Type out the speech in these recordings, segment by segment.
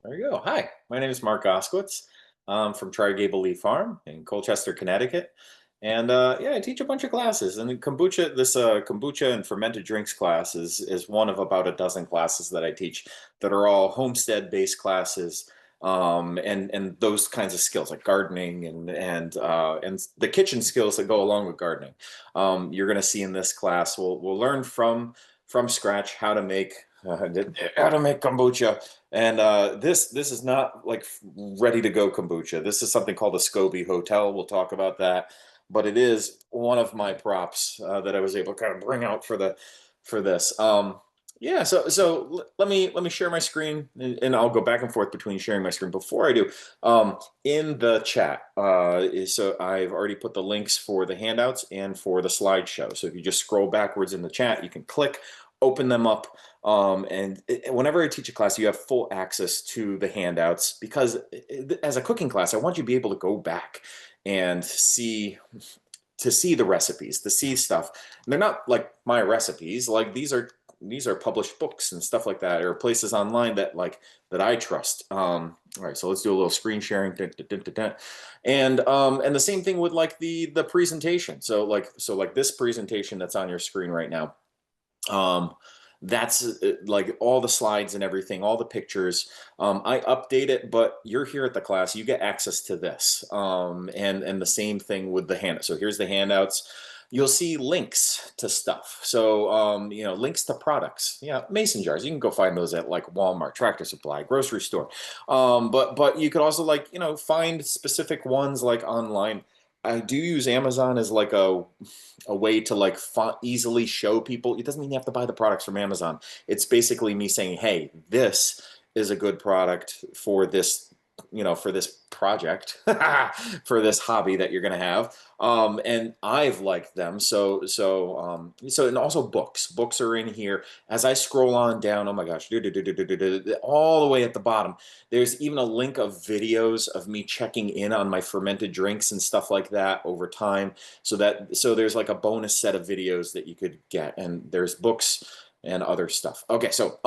There you go. Hi, my name is Mark Gostkiewicz. I'm from Tri Gable Lea Farm in Colchester, Connecticut. And yeah, I teach a bunch of classes. And kombucha and fermented drinks class is one of about a dozen classes that I teach that are all homestead-based classes. And those kinds of skills like gardening and the kitchen skills that go along with gardening. You're going to see in this class. We'll learn from scratch how to make kombucha. And this is not like ready to go kombucha. This is something called a SCOBY hotel. We'll talk about that, but it is one of my props that I was able to kind of bring out for this. Yeah, let me share my screen, and I'll go back and forth between sharing my screen. Before I do, in the chat, so I've already put the links for the handouts and for the slideshow. So if you just scroll backwards in the chat, you can click, open them up. Whenever I teach a class, you have full access to the handouts because as a cooking class, I want you to be able to go back and see the recipes, to see stuff. And they're not like my recipes. Like these are published books and stuff like that, or places online that I trust. All right, so let's do a little screen sharing. And the same thing with like the presentation. So like this presentation that's on your screen right now. That's like all the slides and everything, all the pictures. I update it, but you're here at the class, you get access to this. And the same thing with the handout. So here's the handouts. You'll see links to stuff. So, links to products. Yeah, mason jars. You can go find those at like Walmart, Tractor Supply, grocery store. But you could also find specific ones like online. I do use Amazon as like a way to like easily show people. It doesn't mean you have to buy the products from Amazon. It's basically me saying, hey, this is a good product for this, for this project, for this hobby that you're going to have. And I've liked them. And also books are in here. As I scroll on down, oh my gosh, all the way at the bottom, there's even a link of videos of me checking in on my fermented drinks and stuff like that over time. So there's like a bonus set of videos that you could get, and there's books and other stuff. Okay, so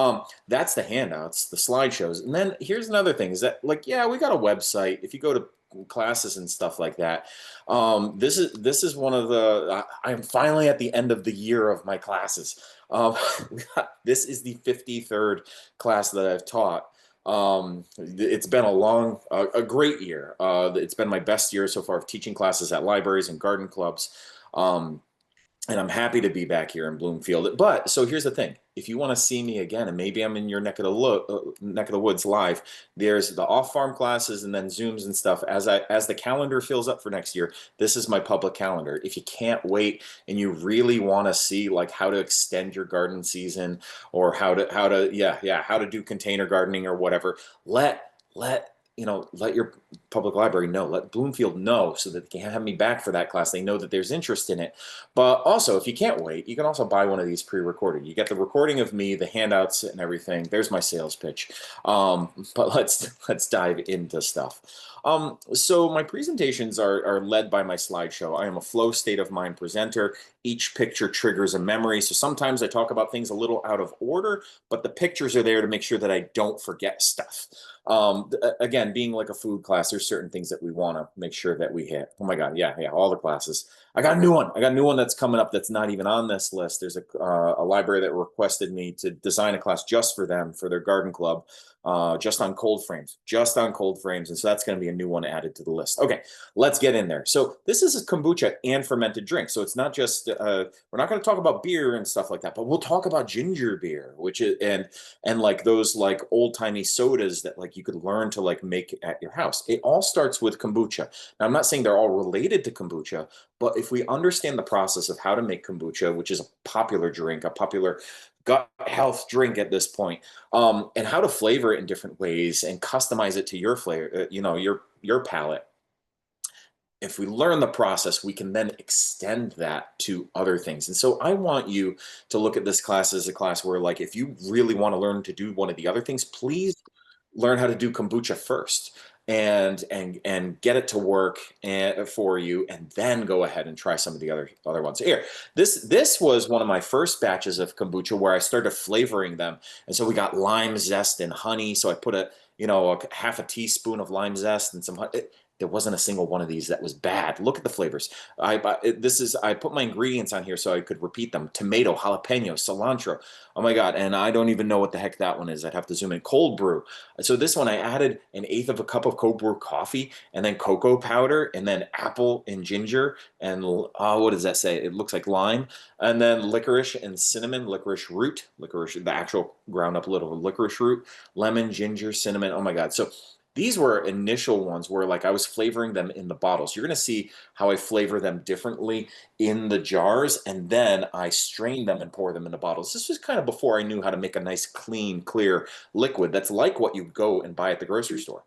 that's the handouts, the slideshows. And then here's another thing is that like, yeah, we got a website. If you go to classes and stuff like that, this is one of the, I'm finally at the end of the year of my classes. This is the 53rd class that I've taught. It's been a great year. It's been my best year so far of teaching classes at libraries and garden clubs. And I'm happy to be back here in Bloomfield. But so here's the thing: if you want to see me again, and maybe I'm in your neck of the woods live, there's the off-farm classes and then Zooms and stuff. As the calendar fills up for next year, this is my public calendar. If you can't wait and you really want to see like how to extend your garden season or how to do container gardening or whatever, let your public library know, let Bloomfield know so that they can have me back for that class. They know that there's interest in it. But also, if you can't wait, you can also buy one of these pre-recorded. You get the recording of me, the handouts and everything. There's my sales pitch. But let's dive into stuff. So my presentations are led by my slideshow. I am a flow state of mind presenter. Each picture triggers a memory. So sometimes I talk about things a little out of order, but the pictures are there to make sure that I don't forget stuff. Again, being like a food class, there's certain things that we want to make sure that we hit. Oh my God, yeah, all the classes. I got a new one. I got a new one that's coming up that's not even on this list. There's a library that requested me to design a class just for them, for their garden club, just on cold frames. And so that's going to be a new one added to the list. Okay, let's get in there. So this is a kombucha and fermented drink. So it's not just, we're not going to talk about beer and stuff like that, but we'll talk about ginger beer, which is, and like those like old timey sodas that like you could learn to like make at your house. It all starts with kombucha. Now, I'm not saying they're all related to kombucha, but if we understand the process of how to make kombucha, which is a popular drink, a popular gut health drink at this point, and how to flavor it in different ways and customize it to your flavor, your palate. If we learn the process, we can then extend that to other things. And so I want you to look at this class as a class where, like, if you really want to learn to do one of the other things, please learn how to do kombucha first and get it to work for you, and then go ahead and try some of the other ones. Here, this was one of my first batches of kombucha where I started flavoring them, and so we got lime zest and honey. So I put half a teaspoon of lime zest and there wasn't a single one of these that was bad. Look at the flavors. I put my ingredients on here so I could repeat them: tomato, jalapeno, cilantro. Oh my God! And I don't even know what the heck that one is. I'd have to zoom in. Cold brew. So this one, I added an eighth of a cup of cold brew coffee, and then cocoa powder, and then apple and ginger, and what does that say? It looks like lime, and then licorice and cinnamon, licorice root, licorice, the actual ground up little licorice root, lemon, ginger, cinnamon. Oh my God! So these were initial ones where like I was flavoring them in the bottles. You're going to see how I flavor them differently in the jars, and then I strain them and pour them in the bottles. This was kind of before I knew how to make a nice, clean, clear liquid that's like what you go and buy at the grocery store.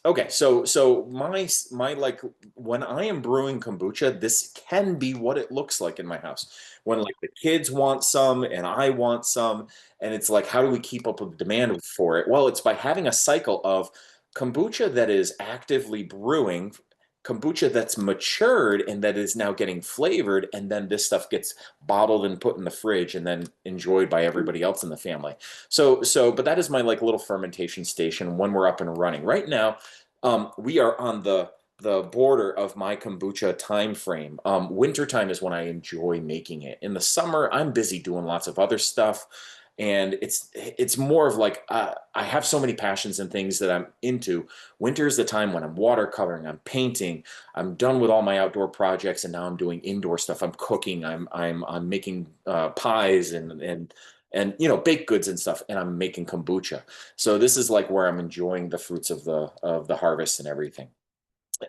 Okay, so my like when I am brewing kombucha, this can be what it looks like in my house. When like the kids want some and I want some, and it's like, how do we keep up with the demand for it? Well, it's by having a cycle of kombucha that is actively brewing, kombucha that's matured and that is now getting flavored, and then this stuff gets bottled and put in the fridge and then enjoyed by everybody else in the family. But that is my like little fermentation station when we're up and running. Right now, we are on the border of my kombucha time frame. Winter time is when I enjoy making it. In the summer, I'm busy doing lots of other stuff, and it's more of like I have so many passions and things that I'm into. Winter is the time when I'm watercoloring, I'm painting, I'm done with all my outdoor projects, and now I'm doing indoor stuff. I'm cooking, I'm making pies and baked goods and stuff, and I'm making kombucha. So this is like where I'm enjoying the fruits of the harvest and everything.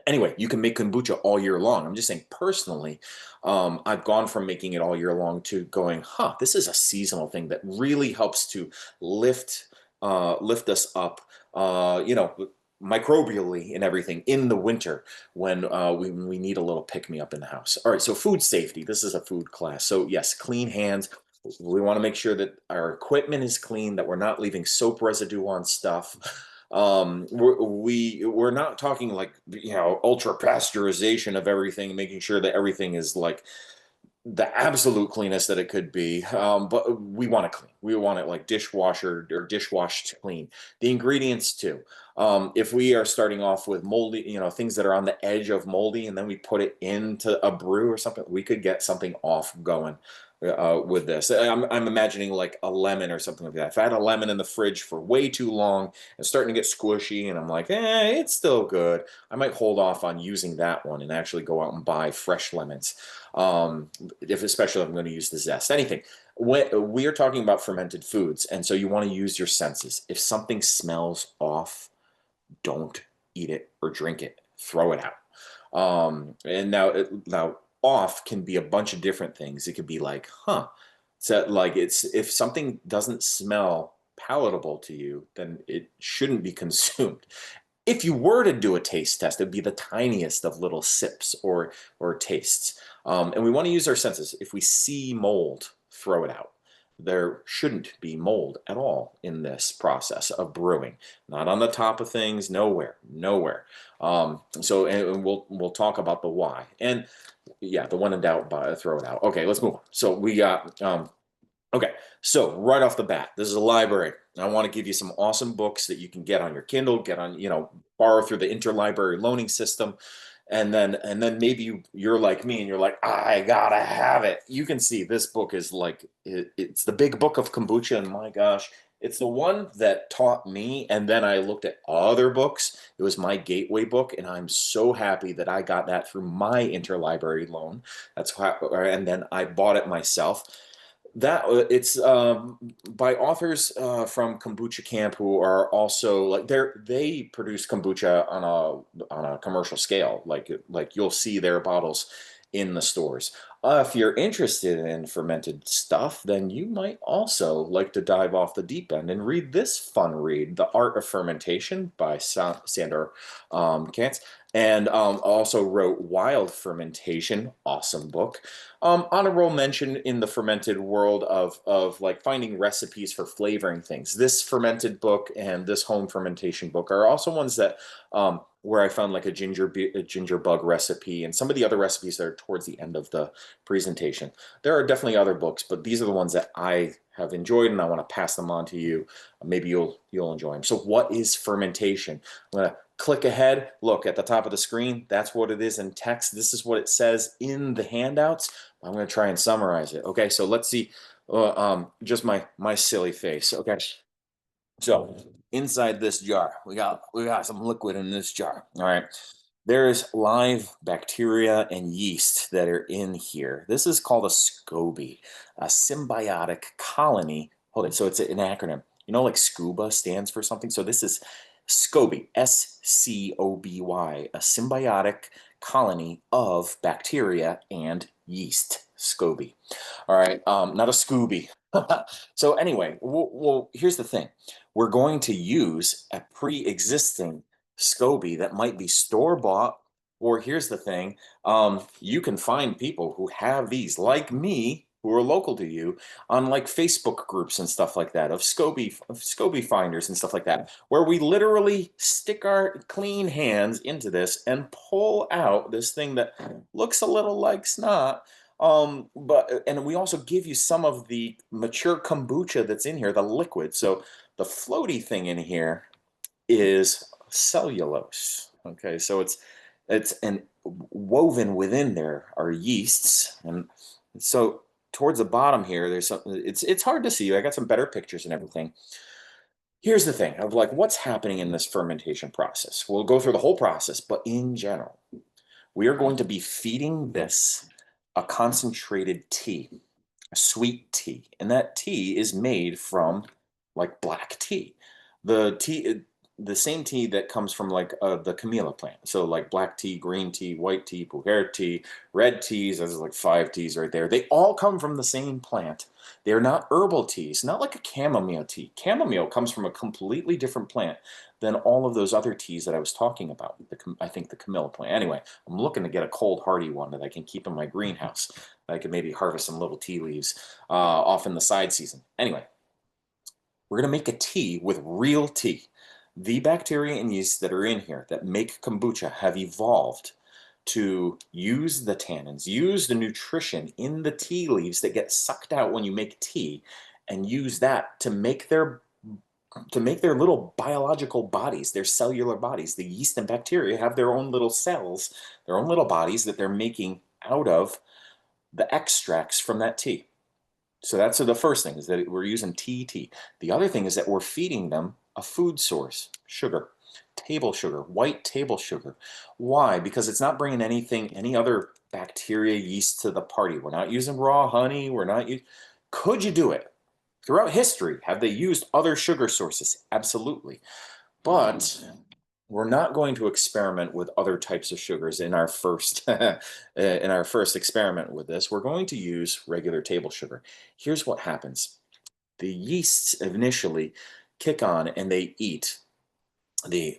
Anyway, you can make kombucha all year long. I'm just saying personally, I've gone from making it all year long to going, this is a seasonal thing that really helps to lift us up, microbially and everything in the winter when we need a little pick me up in the house. All right, so food safety. This is a food class. So yes, clean hands. We want to make sure that our equipment is clean, that we're not leaving soap residue on stuff. We're not talking like ultra pasteurization of everything, making sure that everything is like the absolute cleanest that it could be. But we want it clean. We want it like dishwasher or dishwashed clean. The ingredients too. If we are starting off with moldy, things that are on the edge of moldy, and then we put it into a brew or something, we could get something off going with this. I'm imagining like a lemon or something like that. If I had a lemon in the fridge for way too long and starting to get squishy, and I'm like, it's still good, I might hold off on using that one and actually go out and buy fresh lemons. Especially if I'm going to use the zest, anything. When we are talking about fermented foods, and so you want to use your senses. If something smells off, don't eat it or drink it. Throw it out. And now off can be a bunch of different things. It could be like, so like if something doesn't smell palatable to you, then it shouldn't be consumed. If you were to do a taste test, it'd be the tiniest of little sips or tastes. And we want to use our senses. If we see mold, throw it out. There shouldn't be mold at all in this process of brewing. Not on the top of things, nowhere, nowhere. And we'll talk about the why. And yeah, the one in doubt, throw it out. Okay, let's move on. So we got okay, so right off the bat, this is a library. I want to give you some awesome books that you can get on your Kindle, get on, borrow through the interlibrary loaning system. And then maybe you're like me and you're like, I gotta have it. You can see this book is like it's the big book of kombucha, and my gosh, it's the one that taught me. And then I looked at other books. It was my gateway book, and I'm so happy that I got that through my interlibrary loan. And then I bought it myself. It's by authors from Kombucha Camp who are also like they produce kombucha on a commercial scale, like you'll see their bottles in the stores. If you're interested in fermented stuff, then you might also like to dive off the deep end and read this fun read, The Art of Fermentation by Sandor Kantz, and also wrote Wild Fermentation, awesome book. Honorable mention in the fermented world of like finding recipes for flavoring things. This fermented book and this home fermentation book are also ones that where I found like a ginger bug recipe and some of the other recipes that are towards the end of the presentation. There are definitely other books, but these are the ones that I have enjoyed and I want to pass them on to you. Maybe you'll enjoy them. So what is fermentation? I'm going to click ahead. Look at the top of the screen. That's what it is in text. This is what it says in the handouts. I'm going to try and summarize it. Okay, so let's see. Just my silly face. Okay. So inside this jar, we got some liquid in this jar. All right. There's live bacteria and yeast that are in here. This is called a SCOBY, a symbiotic colony. Hold it. So it's an acronym. You know, like SCUBA stands for something. So this is SCOBY, SCOBY, a symbiotic colony of bacteria and yeast. SCOBY. All right. Not a Scooby. So anyway, well, here's the thing. We're going to use a pre-existing SCOBY that might be store-bought, or here's the thing, you can find people who have these, like me, who are local to you, on like Facebook groups and stuff like that, of SCOBY finders and stuff like that, where we literally stick our clean hands into this and pull out this thing that looks a little like snot. And we also give you some of the mature kombucha that's in here, the liquid. So the floaty thing in here is cellulose. Okay, so it's and woven within there are yeasts, and so towards the bottom here, there's something. It's hard to see. I got some better pictures and everything. Here's the thing of like what's happening in this fermentation process. We'll go through the whole process, but in general, we are going to be feeding this a concentrated tea, a sweet tea, and that tea is made from like black tea. The same tea that comes from like the camellia plant. So like black tea, green tea, white tea, pu'er tea, red teas. There's like 5 teas right there. They all come from the same plant. They're not herbal teas, not like a chamomile tea. Chamomile comes from a completely different plant than all of those other teas that I was talking about. I think the camellia plant. Anyway, I'm looking to get a cold hardy one that I can keep in my greenhouse. I could maybe harvest some little tea leaves off in the side season. Anyway, we're going to make a tea with real tea. The bacteria and yeast that are in here that make kombucha have evolved to use the tannins, use the nutrition in the tea leaves that get sucked out when you make tea, and use that to make their little biological bodies, their cellular bodies. The yeast and bacteria have their own little cells, their own little bodies that they're making out of the extracts from that tea. So that's the first thing, is that we're using tea. The other thing is that we're feeding them a food source, sugar, table sugar, white table sugar. Why? Because it's not bringing any other bacteria, yeast to the party. We're not using raw honey. Could you do it? Throughout history, have they used other sugar sources? Absolutely. But we're not going to experiment with other types of sugars in our first experiment with this. We're going to use regular table sugar. Here's what happens. The yeasts initially kick on and they eat the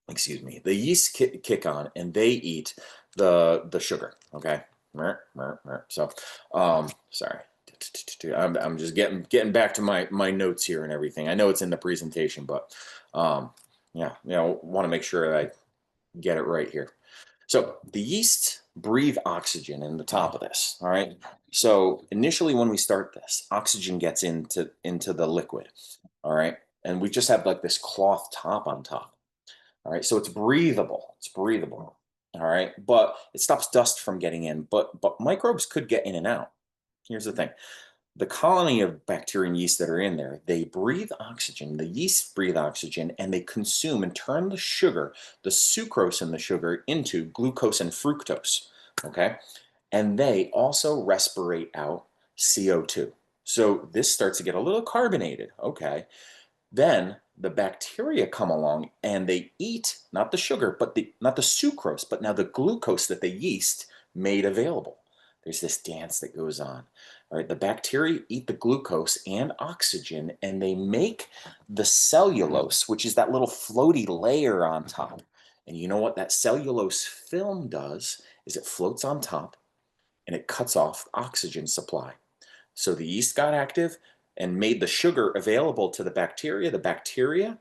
the yeast kick on and they eat the sugar. Okay. So sorry. I'm just getting back to my notes here and everything. I know it's in the presentation, but yeah, want to make sure that I get it right here. So the yeast breathe oxygen in the top of this. All right. So initially, when we start this, oxygen gets into the liquid. All right, and we just have like this cloth top on top. All right, so it's breathable. It's breathable. All right, but it stops dust from getting in. But microbes could get in and out. Here's the thing. The colony of bacteria and yeast that are in there, they breathe oxygen. The yeast breathe oxygen, and they consume and turn the sugar, the sucrose in the sugar, into glucose and fructose. Okay, and they also respirate out CO2. So this starts to get a little carbonated. Okay, then the bacteria come along and they eat not the sugar, but not the sucrose, but now the glucose that the yeast made available. There's this dance that goes on. All right, the bacteria eat the glucose and oxygen, and they make the cellulose, which is that little floaty layer on top. And you know what that cellulose film does is it floats on top and it cuts off oxygen supply. So the yeast got active and made the sugar available to the bacteria. The bacteria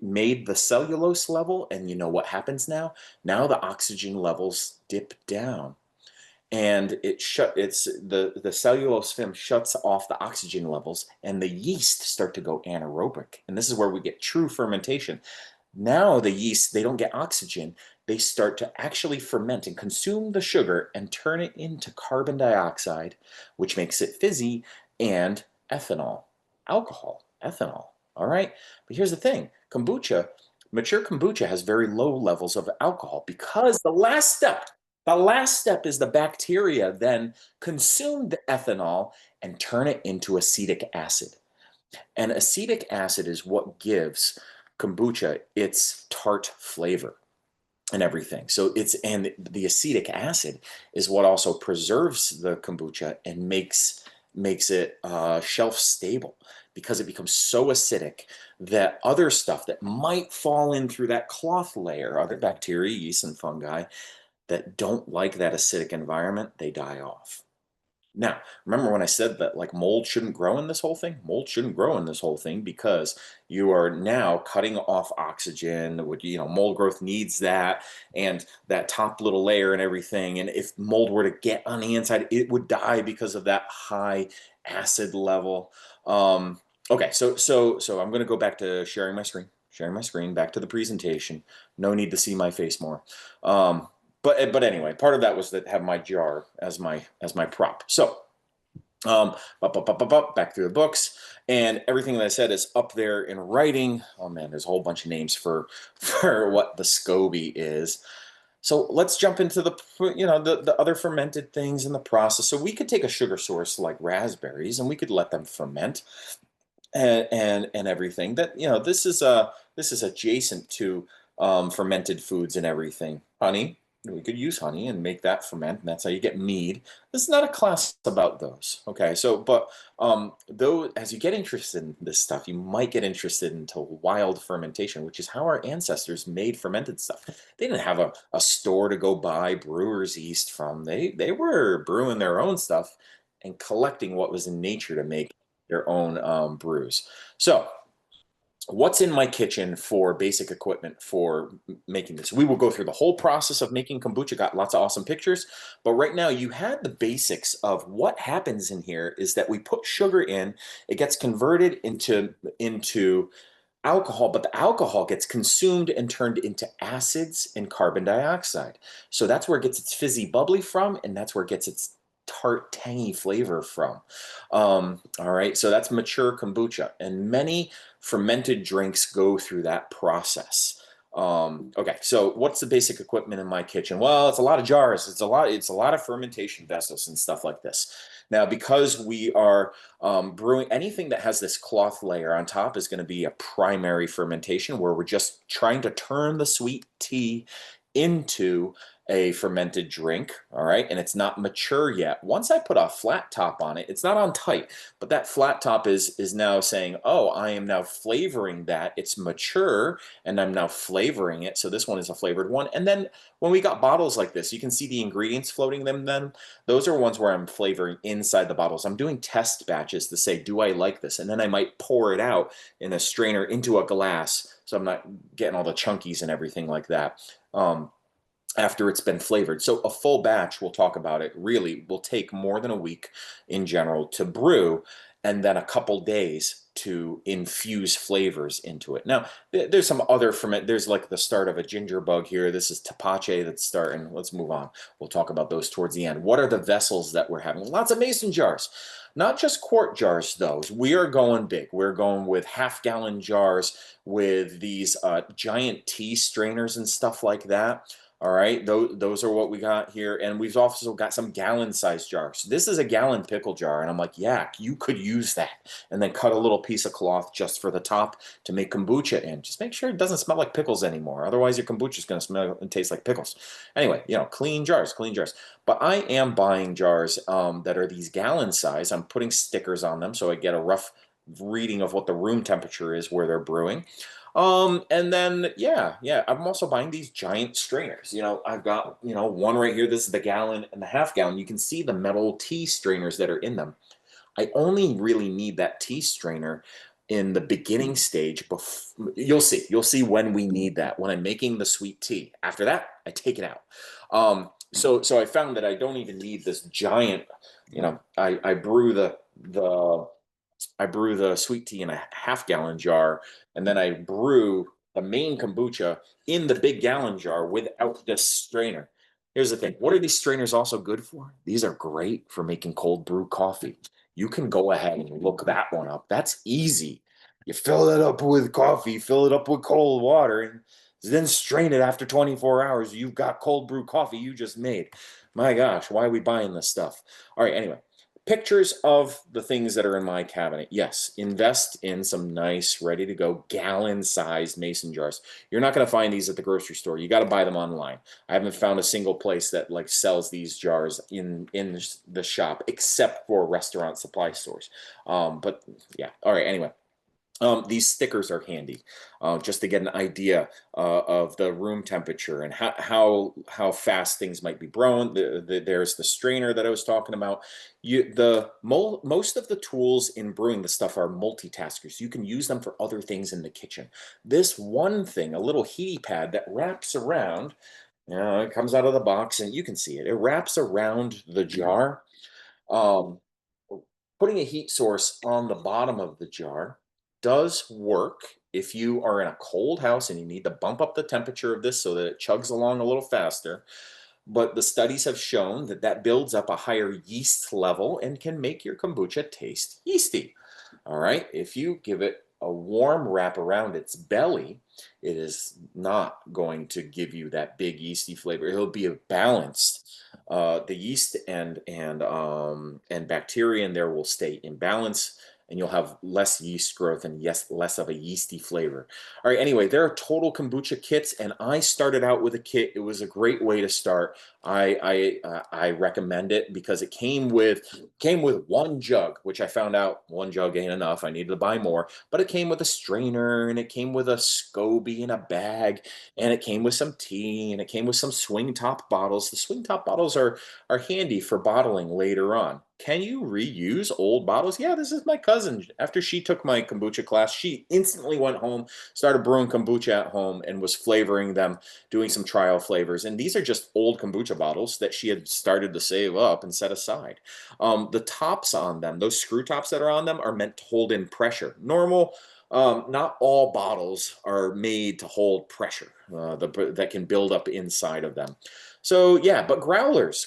made the cellulose level, and you know what happens now? Now the oxygen levels dip down, and it's the cellulose film shuts off the oxygen levels, and the yeast start to go anaerobic. And this is where we get true fermentation. Now the yeast, they don't get oxygen. They start to actually ferment and consume the sugar and turn it into carbon dioxide, which makes it fizzy, and ethanol, alcohol, ethanol. All right. But here's the thing: mature kombucha has very low levels of alcohol because the last step is the bacteria then consume the ethanol and turn it into acetic acid. And acetic acid is what gives kombucha its tart flavor and everything. So and the acetic acid is what also preserves the kombucha and makes it shelf stable, because it becomes so acidic that other stuff that might fall in through that cloth layer, other bacteria, yeast, and fungi that don't like that acidic environment, they die off. Now, remember when I said that like mold shouldn't grow in this whole thing? Mold shouldn't grow in this whole thing because you are now cutting off oxygen, which, mold growth needs that, and that top little layer and everything. And if mold were to get on the inside, it would die because of that high acid level. Okay, so I'm going to go back to sharing my screen, back to the presentation. No need to see my face more. But anyway, part of that was that have my jar as my prop. So back through the books, and everything that I said is up there in writing. Oh man, there's a whole bunch of names for what the SCOBY is. So let's jump into the other fermented things in the process. So we could take a sugar source like raspberries, and we could let them ferment and everything. That this is adjacent to fermented foods and everything. Honey. We could use honey and make that ferment, and that's how you get mead. This is not a class about those, okay? So, but though, as you get interested in this stuff, you might get interested into wild fermentation, which is how our ancestors made fermented stuff. They didn't have a store to go buy brewer's yeast from. They were brewing their own stuff and collecting what was in nature to make their own brews. So, what's in my kitchen for basic equipment for making this? We will go through the whole process of making kombucha. Got lots of awesome pictures, but right now you had the basics of what happens in here is that we put sugar in, it gets converted into alcohol, but the alcohol gets consumed and turned into acids and carbon dioxide. So that's where it gets its fizzy bubbly from, and that's where it gets its tart, tangy flavor from. All right, so that's mature kombucha, and many fermented drinks go through that process. Okay, so what's the basic equipment in my kitchen? Well, it's a lot of jars. It's a lot of fermentation vessels and stuff like this. Now, because we are brewing, anything that has this cloth layer on top is going to be a primary fermentation, where we're just trying to turn the sweet tea into a fermented drink, all right, and it's not mature yet. Once I put a flat top on it, it's not on tight, but that flat top is now saying, oh, I am now flavoring that. It's mature, and I'm now flavoring it. So this one is a flavored one. And then when we got bottles like this, you can see the ingredients floating them then. Those are ones where I'm flavoring inside the bottles. I'm doing test batches to say, do I like this? And then I might pour it out in a strainer into a glass, so I'm not getting all the chunkies and everything like that. After it's been flavored. So a full batch, we'll talk about it, really will take more than a week in general to brew, and then a couple days to infuse flavors into it. Now, there's some other ferment. There's like the start of a ginger bug here. This is tepache that's starting. Let's move on. We'll talk about those towards the end. What are the vessels that we're having? Lots of mason jars. Not just quart jars, though. We are going big. We're going with half-gallon jars with these giant tea strainers and stuff like that. All right, those are what we got here. And we've also got some gallon-sized jars. This is a gallon pickle jar, and I'm like, yeah, you could use that. And then cut a little piece of cloth just for the top to make kombucha in. Just make sure it doesn't smell like pickles anymore. Otherwise, your kombucha is going to smell and taste like pickles. Anyway, clean jars, clean jars. But I am buying jars that are these gallon size. I'm putting stickers on them so I get a rough reading of what the room temperature is where they're brewing. And then, yeah, I'm also buying these giant strainers. I've got, one right here. This is the gallon and the half gallon. You can see the metal tea strainers that are in them. I only really need that tea strainer in the beginning stage. You'll see when we need that, when I'm making the sweet tea. After that, I take it out. So I found that I don't even need this giant, I brew the sweet tea in a half-gallon jar, and then I brew the main kombucha in the big gallon jar without this strainer. Here's the thing. What are these strainers also good for? These are great for making cold brew coffee. You can go ahead and look that one up. That's easy. You fill it up with coffee, fill it up with cold water, and then strain it after 24 hours. You've got cold brew coffee you just made. My gosh, why are we buying this stuff? All right, anyway, pictures of the things that are in my cabinet. Yes, invest in some nice, ready to go gallon-sized mason jars. You're not going to find these at the grocery store. You got to buy them online. I haven't found a single place that like sells these jars in the shop, except for restaurant supply stores. But yeah, all right. Anyway, these stickers are handy, just to get an idea of the room temperature and how fast things might be brewing. There's the strainer that I was talking about. Most of the tools in brewing the stuff are multitaskers. You can use them for other things in the kitchen. This one thing, a little heaty pad that wraps around, it comes out of the box and you can see it. It wraps around the jar. Um, Putting a heat source on the bottom of the jar does work if you are in a cold house and you need to bump up the temperature of this so that it chugs along a little faster. But the studies have shown that that builds up a higher yeast level and can make your kombucha taste yeasty. All right. If you give it a warm wrap around its belly, it is not going to give you that big yeasty flavor. It'll be a balanced. The yeast and bacteria in there will stay in balance, and you'll have less yeast growth and yes, less of a yeasty flavor. All right. Anyway, there are total kombucha kits, and I started out with a kit. It was a great way to start. I recommend it because it came with one jug, which I found out one jug ain't enough. I needed to buy more, but it came with a strainer and it came with a SCOBY in a bag, and it came with some tea, and it came with some swing top bottles. The swing top bottles are handy for bottling later on. Can you reuse old bottles? Yeah, this is my cousin. After she took my kombucha class, she instantly went home, started brewing kombucha at home, and was flavoring them, doing some trial flavors. And these are just old kombucha bottles that she had started to save up and set aside. The tops on them, those screw tops that are on them, are meant to hold in pressure. Not all bottles are made to hold pressure that can build up inside of them. So yeah, but growlers,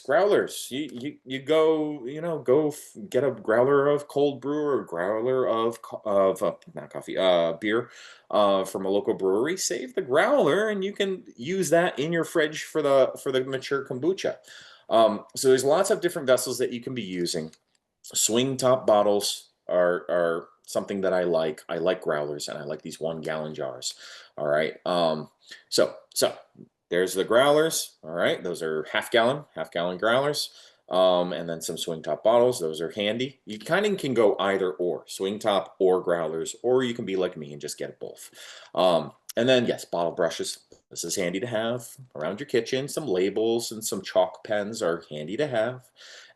you go, get a growler of cold brew or a growler of not coffee, beer, from a local brewery. Save the growler, and you can use that in your fridge for the mature kombucha. So there's lots of different vessels that you can be using. Swing top bottles are something that I like. I like growlers, and I like these 1 gallon jars. All right. So there's the growlers. All right. Those are half gallon growlers. And then some swing top bottles. Those are handy. You kind of can go either or, swing top or growlers, or you can be like me and just get both. And then yes, bottle brushes. This is handy to have around your kitchen. Some labels and some chalk pens are handy to have.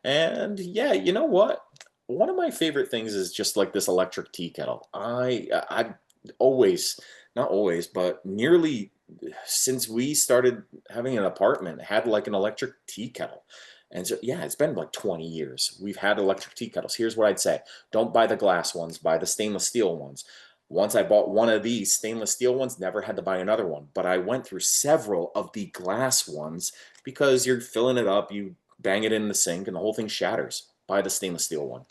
And yeah, you know what? One of my favorite things is just like this electric tea kettle. I always, not always, but nearly since we started having an apartment, had like an electric tea kettle. And so, yeah, it's been like 20 years. We've had electric tea kettles. Here's what I'd say. Don't buy the glass ones, buy the stainless steel ones. Once I bought one of these stainless steel ones, never had to buy another one. But I went through several of the glass ones because you're filling it up, you bang it in the sink, and the whole thing shatters. Buy the stainless steel one.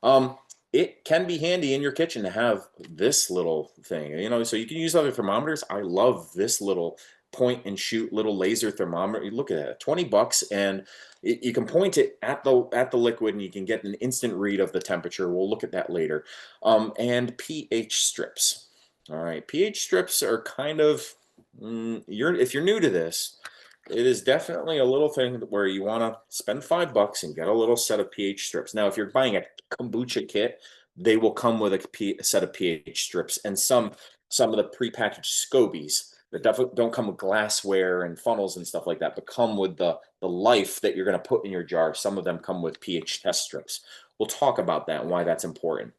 Um, it can be handy in your kitchen to have this little thing, so you can use other thermometers. I love this little point and shoot little laser thermometer. You look at it, $20, and you can point it at the liquid, and you can get an instant read of the temperature. We'll look at that later. And pH strips. All right, pH strips are kind of if you're new to this, it is definitely a little thing where you want to spend $5 and get a little set of pH strips. Now, if you're buying a kombucha kit, they will come with a set of pH strips, and some of the prepackaged scobies that definitely don't come with glassware and funnels and stuff like that, but come with the life that you're going to put in your jar. Some of them come with pH test strips. We'll talk about that and why that's important.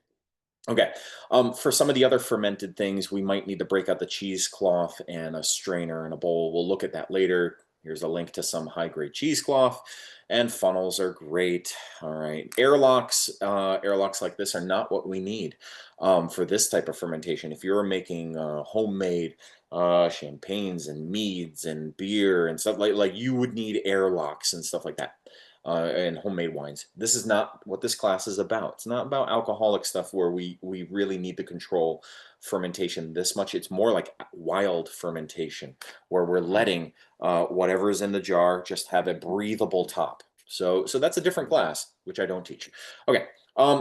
Okay. For some of the other fermented things, we might need to break out the cheesecloth and a strainer and a bowl. We'll look at that later. Here's a link to some high-grade cheesecloth, and funnels are great. All right. Airlocks like this are not what we need for this type of fermentation. If you're making homemade champagnes and meads and beer and stuff like you would need airlocks and stuff like that and homemade wines. This is not what this class is about. It's not about alcoholic stuff where we really need to control fermentation this much. It's more like wild fermentation where we're letting whatever is in the jar just have a breathable top. So that's a different class, which I don't teach. Okay.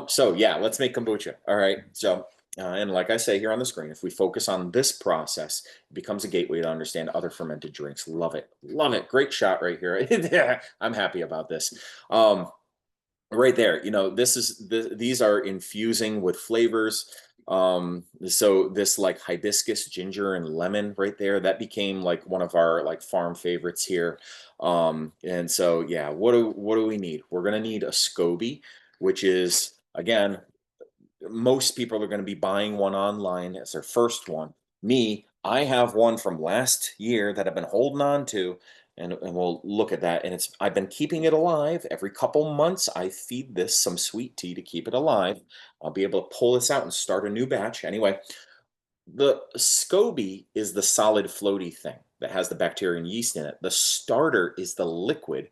So yeah, let's make kombucha. All right. So and like I say here on the screen, if we focus on this process, it becomes a gateway to understand other fermented drinks. Love it. Love it. Great shot right here. I'm happy about this. Right there, these are infusing with flavors. So this like hibiscus, ginger, and lemon right there, that became like one of our like farm favorites here. And so yeah, what do we need? We're gonna need a SCOBY, which is again most people are going to be buying one online as their first one. Me, I have one from last year that I've been holding on to, and we'll look at that. And I've been keeping it alive. Every couple months, I feed this some sweet tea to keep it alive. I'll be able to pull this out and start a new batch. Anyway, the SCOBY is the solid floaty thing that has the bacteria and yeast in it. The starter is the liquid,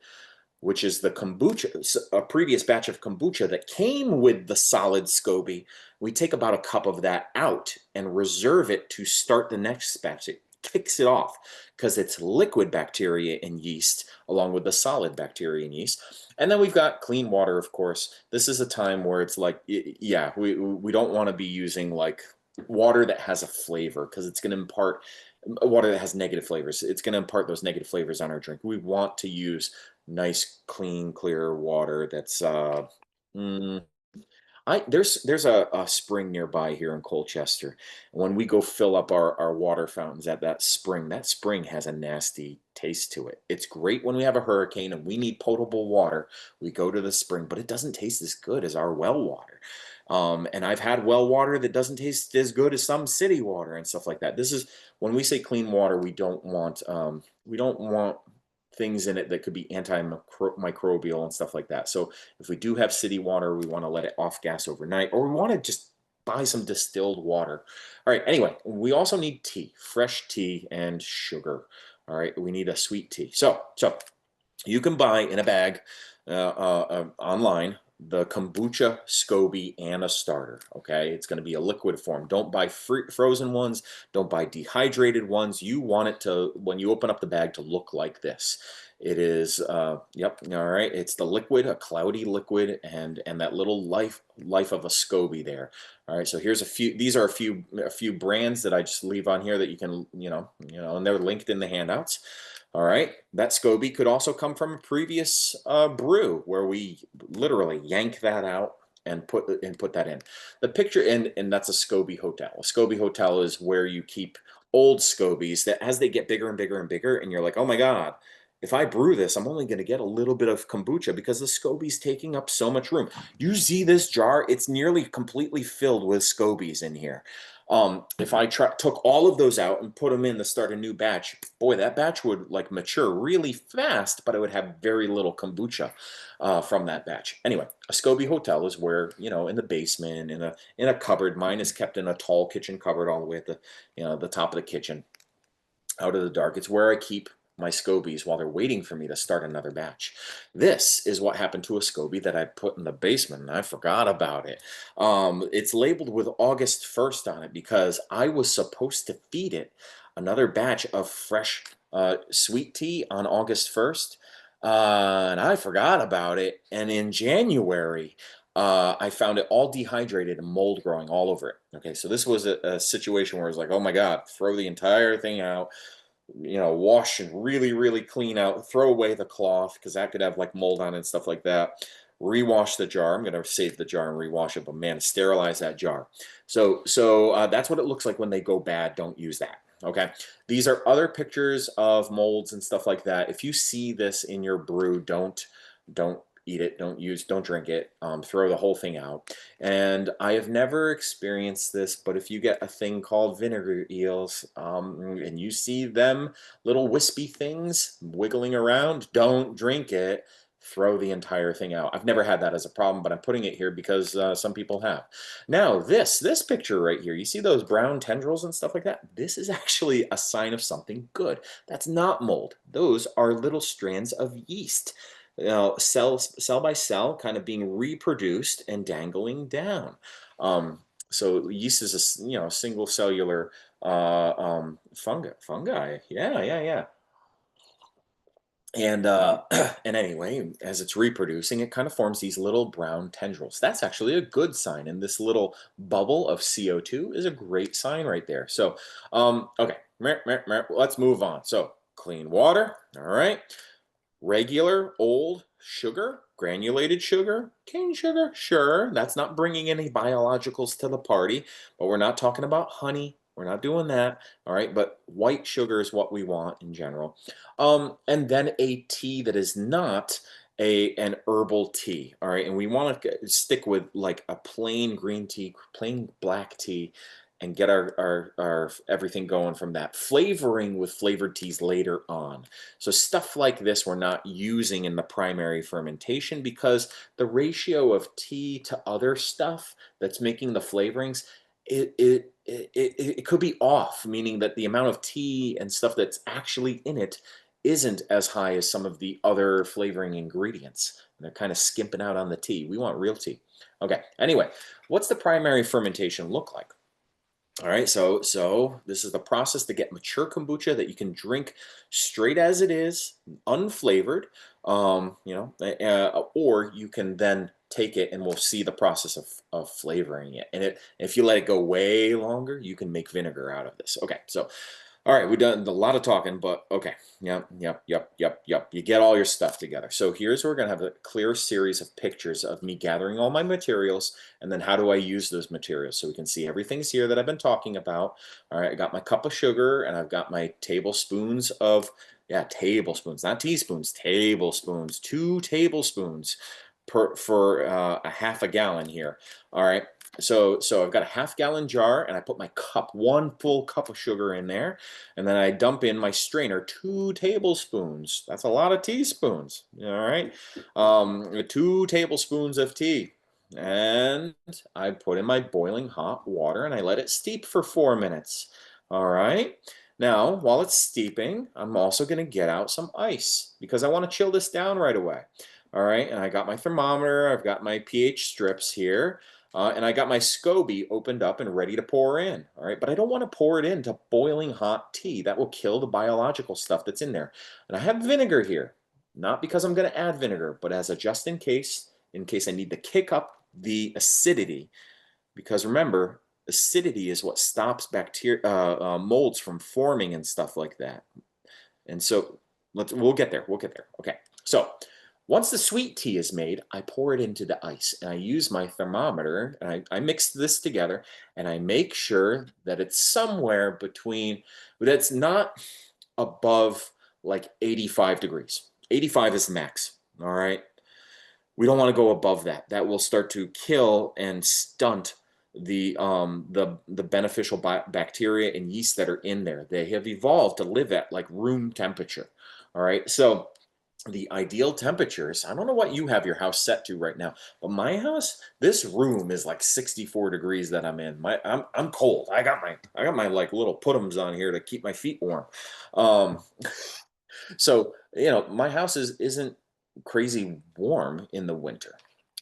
which is the kombucha, a previous batch of kombucha that came with the solid SCOBY. We take about a cup of that out and reserve it to start the next batch. It kicks it off because it's liquid bacteria and yeast along with the solid bacteria and yeast. And then we've got clean water, of course. This is a time where it's like, yeah, we don't want to be using like water that has a flavor because it's going to impart water that has negative flavors. It's going to impart those negative flavors on our drink. We want to use nice, clean, clear water that's mm, there's a spring nearby here in Colchester. When we go fill up our water fountains at that spring has a nasty taste to it. It's great when we have a hurricane and we need potable water. We go to the spring, but it doesn't taste as good as our well water. And I've had well water that doesn't taste as good as some city water and stuff like that. This is when we say clean water, we don't want things in it that could be antimicrobial and stuff like that. So if we do have city water, we want to let it off gas overnight, or we want to just buy some distilled water. All right. Anyway, we also need tea, fresh tea, and sugar. All right. We need a sweet tea. So you can buy in a bag online the kombucha, SCOBY, and a starter. Okay, it's going to be a liquid form. Don't buy frozen ones. Don't buy dehydrated ones. You want it to, when you open up the bag, to look like this. It is, yep, all right. It's the liquid, a cloudy liquid, and that little life of a SCOBY there. All right, so here's a few. These are a few brands that I just leave on here that you can, and they're linked in the handouts. All right, that SCOBY could also come from a previous brew where we literally yank that out and put that in. The picture, and that's a SCOBY hotel. A SCOBY hotel is where you keep old SCOBYs that as they get bigger and bigger and bigger, and you're like, oh my God, if I brew this, I'm only going to get a little bit of kombucha because the SCOBY's taking up so much room. You see this jar? It's nearly completely filled with SCOBYs in here. If I took all of those out and put them in to start a new batch, boy, that batch would like mature really fast, but I would have very little kombucha from that batch. Anyway, a SCOBY hotel is where, in the basement, in a cupboard. Mine is kept in a tall kitchen cupboard all the way at the top of the kitchen, out of the dark. It's where I keep my SCOBYs while they're waiting for me to start another batch. This is what happened to a SCOBY that I put in the basement, and I forgot about it. It's labeled with August 1st on it because I was supposed to feed it another batch of fresh sweet tea on August 1st, and I forgot about it. And in January, I found it all dehydrated and mold growing all over it. Okay, so this was a situation where it was like, oh my God, throw the entire thing out, wash and really, really clean out, throw away the cloth because that could have like mold on it and stuff like that. Rewash the jar. I'm going to save the jar and rewash it, but man, sterilize that jar. So that's what it looks like when they go bad. Don't use that. Okay. These are other pictures of molds and stuff like that. If you see this in your brew, don't eat it, don't drink it, throw the whole thing out. And I have never experienced this, but if you get a thing called vinegar eels, and you see them little wispy things wiggling around, don't drink it. Throw the entire thing out. I've never had that as a problem, but I'm putting it here because some people have. Now, this picture right here, you see those brown tendrils and stuff like that? This is actually a sign of something good. That's not mold. Those are little strands of yeast, cell by cell, kind of being reproduced and dangling down. So yeast is a single cellular fungi. Yeah, yeah, yeah. And and anyway, as it's reproducing, it kind of forms these little brown tendrils. That's actually a good sign. And this little bubble of CO2 is a great sign right there. So, okay, let's move on. So, clean water, all right. Regular old sugar, granulated sugar, cane sugar, sure. That's not bringing any biologicals to the party, but we're not talking about honey. We're not doing that, all right? But white sugar is what we want in general. And then a tea that is not an herbal tea, all right? And we want to stick with like a plain green tea, plain black tea, and get our everything going from that. Flavoring with flavored teas later on. So stuff like this we're not using in the primary fermentation because the ratio of tea to other stuff that's making the flavorings, it could be off, meaning that the amount of tea and stuff that's actually in it isn't as high as some of the other flavoring ingredients. And they're kind of skimping out on the tea. We want real tea. Okay, anyway, what's the primary fermentation look like? All right, so this is the process to get mature kombucha that you can drink straight as it is, unflavored, or you can then take it and we'll see the process of flavoring it. And if you let it go way longer, you can make vinegar out of this. Okay, so all right, we've done a lot of talking, but okay. Yep. You get all your stuff together. So here's where we're going to have a clear series of pictures of me gathering all my materials, and then how do I use those materials. So we can see everything's here that I've been talking about. All right, I got my cup of sugar, and I've got my tablespoons of, yeah, tablespoons, not teaspoons, tablespoons, 2 tablespoons for a half a gallon here. All right. So I've got a half-gallon jar, and I put my cup, 1 full cup of sugar in there, and then I dump in my strainer, 2 tablespoons. That's a lot of teaspoons. All right, 2 tablespoons of tea, and I put in my boiling hot water, and I let it steep for 4 minutes. All right. Now, while it's steeping, I'm also going to get out some ice because I want to chill this down right away. All right, and I got my thermometer. I've got my pH strips here. And I got my SCOBY opened up and ready to pour in. All right, but I don't want to pour it into boiling hot tea. That will kill the biological stuff that's in there. And I have vinegar here, not because I'm going to add vinegar, but as a just in case I need to kick up the acidity. Because remember, acidity is what stops bacteria, molds from forming and stuff like that. And so we'll get there. We'll get there. Okay, so. Once the sweet tea is made, I pour it into the ice, and I use my thermometer, and I mix this together, and I make sure that it's somewhere between, that's not above like 85 degrees. 85 is the max, all right? We don't want to go above that. That will start to kill and stunt the beneficial bacteria and yeast that are in there. They have evolved to live at like room temperature, all right? So the ideal temperatures, I don't know what you have your house set to right now, but my house, this room is like 64 degrees that I'm in. I'm cold. I got my like little putums on here to keep my feet warm. Um, so, my house isn't crazy warm in the winter.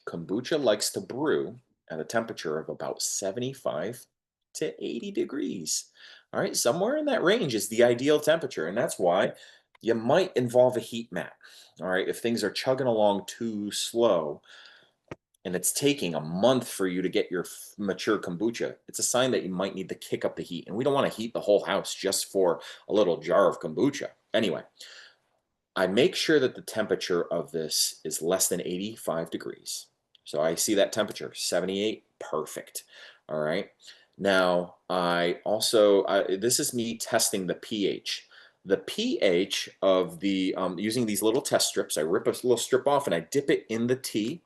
Kombucha likes to brew at a temperature of about 75 to 80 degrees. All right, somewhere in that range is the ideal temperature, and that's why you might involve a heat mat. All right, if things are chugging along too slow and it's taking a month for you to get your mature kombucha, it's a sign that you might need to kick up the heat. And we don't want to heat the whole house just for a little jar of kombucha. Anyway, I make sure that the temperature of this is less than 85 degrees. So I see that temperature, 78, perfect. All right. Now, this is me testing the pH. the pH of the, using these little test strips, I rip a little strip off and I dip it in the tea.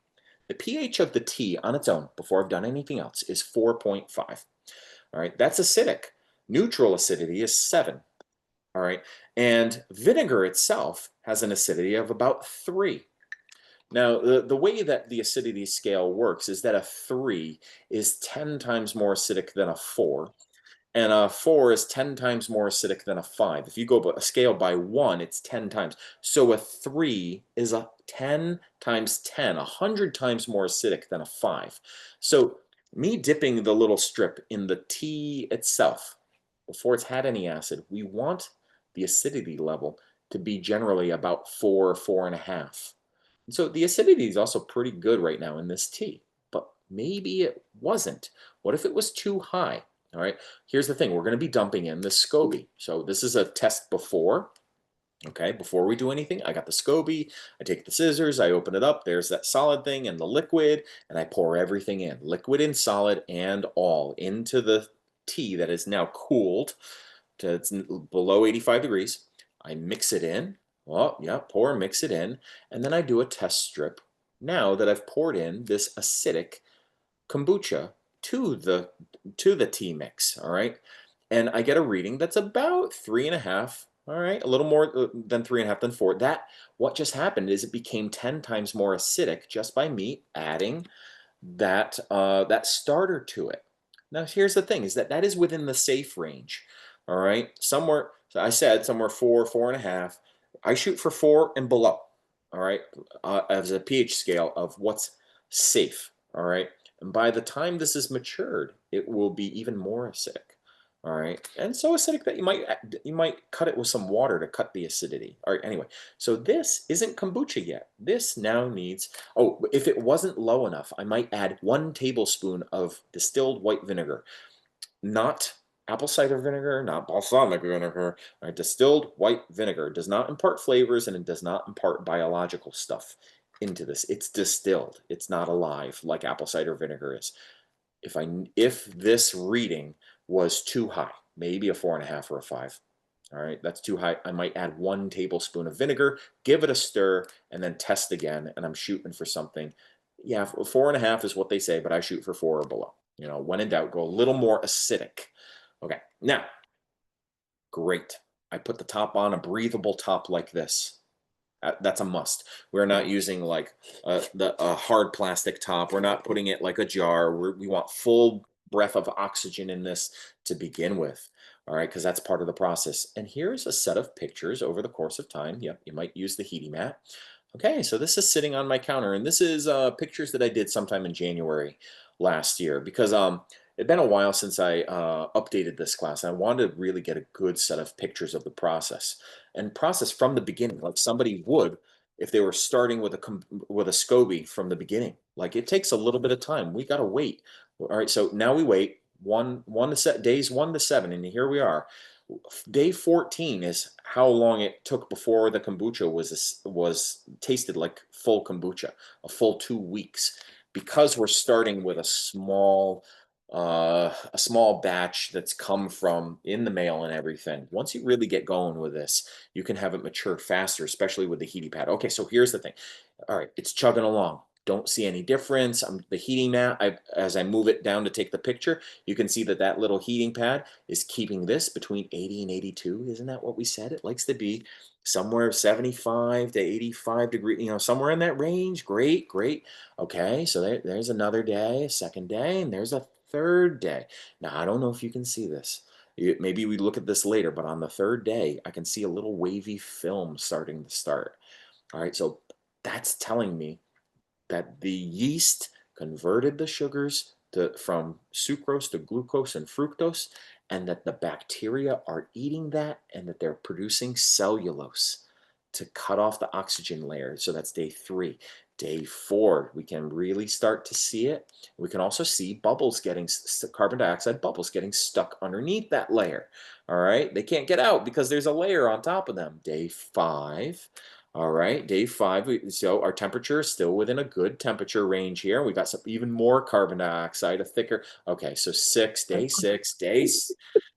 The pH of the tea on its own, before I've done anything else, is 4.5. All right, that's acidic. Neutral acidity is 7. All right, and vinegar itself has an acidity of about 3. Now, the way that the acidity scale works is that a 3 is 10 times more acidic than a 4, and a 4 is 10 times more acidic than a 5. If you go a scale by 1, it's 10 times. So a 3 is a 10 times 10, 100 times more acidic than a 5. So me dipping the little strip in the tea itself, before it's had any acid, we want the acidity level to be generally about 4, 4.5. So the acidity is also pretty good right now in this tea, but maybe it wasn't. What if it was too high? All right, here's the thing. We're going to be dumping in the SCOBY. So this is a test before. Okay, before we do anything, I got the SCOBY. I take the scissors, I open it up. There's that solid thing and the liquid, and I pour everything in, liquid and solid and all, into the tea that is now cooled to it's below 85 degrees. I mix it in. Well, yeah, pour, mix it in, and then I do a test strip. Now that I've poured in this acidic kombucha to the tea mix, all right, and I get a reading that's about 3.5. All right, a little more than 3.5 than 4. That what just happened is it became 10 times more acidic just by me adding that starter to it. Now here's the thing: is that is within the safe range. All right, somewhere, so I said somewhere 4, 4.5. I shoot for 4 and below. All right, as a pH scale of what's safe. All right, and by the time this is matured, it will be even more acidic. All right, and so acidic that you might cut it with some water to cut the acidity. All right, anyway, so this isn't kombucha yet. This now needs, oh, if it wasn't low enough, I might add 1 tablespoon of distilled white vinegar, not apple cider vinegar, not balsamic vinegar. All right, distilled white vinegar does not impart flavors and it does not impart biological stuff into this. It's distilled. It's not alive like apple cider vinegar is. If this reading was too high, maybe a 4.5 or a 5. All right, that's too high. I might add 1 tablespoon of vinegar, give it a stir, and then test again. And I'm shooting for something. Yeah, 4.5 is what they say, but I shoot for 4 or below. You know, when in doubt, go a little more acidic. Okay, now, great. I put the top on, a breathable top like this. That's a must. We're not using like a hard plastic top. We're not putting it like a jar. We want full breath of oxygen in this to begin with. All right, because that's part of the process. And here's a set of pictures over the course of time. Yep, you might use the heating mat. Okay, so this is sitting on my counter, and this is pictures that I did sometime in January last year because it'd been a while since I updated this class. And I wanted to really get a good set of pictures of the process and process from the beginning, like somebody would if they were starting with a SCOBY from the beginning. Like it takes a little bit of time. We got to wait. All right, so now we wait days 1 to 7, and here we are. Day 14 is how long it took before the kombucha was tasted like full kombucha, a full 2 weeks, because we're starting with a small batch that's come from in the mail and everything. Once you really get going with this, you can have it mature faster, especially with the heating pad. Okay, so here's the thing. All right, it's chugging along. Don't see any difference. The heating mat, as I move it down to take the picture, you can see that that little heating pad is keeping this between 80 and 82. Isn't that what we said? It likes to be somewhere 75 to 85 degrees, you know, somewhere in that range. Great, great. Okay, so there's another day, a second day, and there's a third day. Now, I don't know if you can see this. Maybe we look at this later, but on the third day, I can see a little wavy film starting to start. All right, so that's telling me that the yeast converted the sugars from sucrose to glucose and fructose, and that the bacteria are eating that and that they're producing cellulose to cut off the oxygen layer. So that's day 3. Day 4, we can really start to see it. We can also see carbon dioxide bubbles getting stuck underneath that layer. All right, they can't get out because there's a layer on top of them. Day 5. All right, day 5, so our temperature is still within a good temperature range here. We got some even more carbon dioxide, a thicker. Okay, so day 6, day When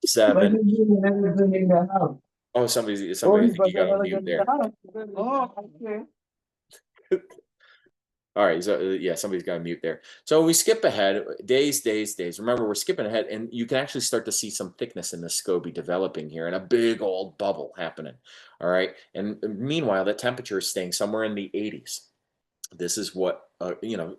7. did you have everything in the house? Oh, somebody, I think you got on mute there. Oh, okay. All right, so yeah, somebody's got to mute there. So we skip ahead days. Remember, we're skipping ahead, and you can actually start to see some thickness in the SCOBY developing here, and a big old bubble happening. All right, and meanwhile, the temperature is staying somewhere in the 80s. This is what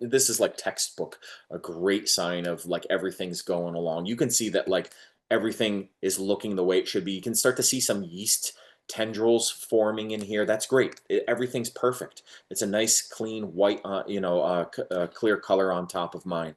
this is like textbook, a great sign of like everything's going along. You can see that like everything is looking the way it should be. You can start to see some yeast tendrils forming in here. That's great. Everything's perfect. It's a nice clean white clear color on top of mine.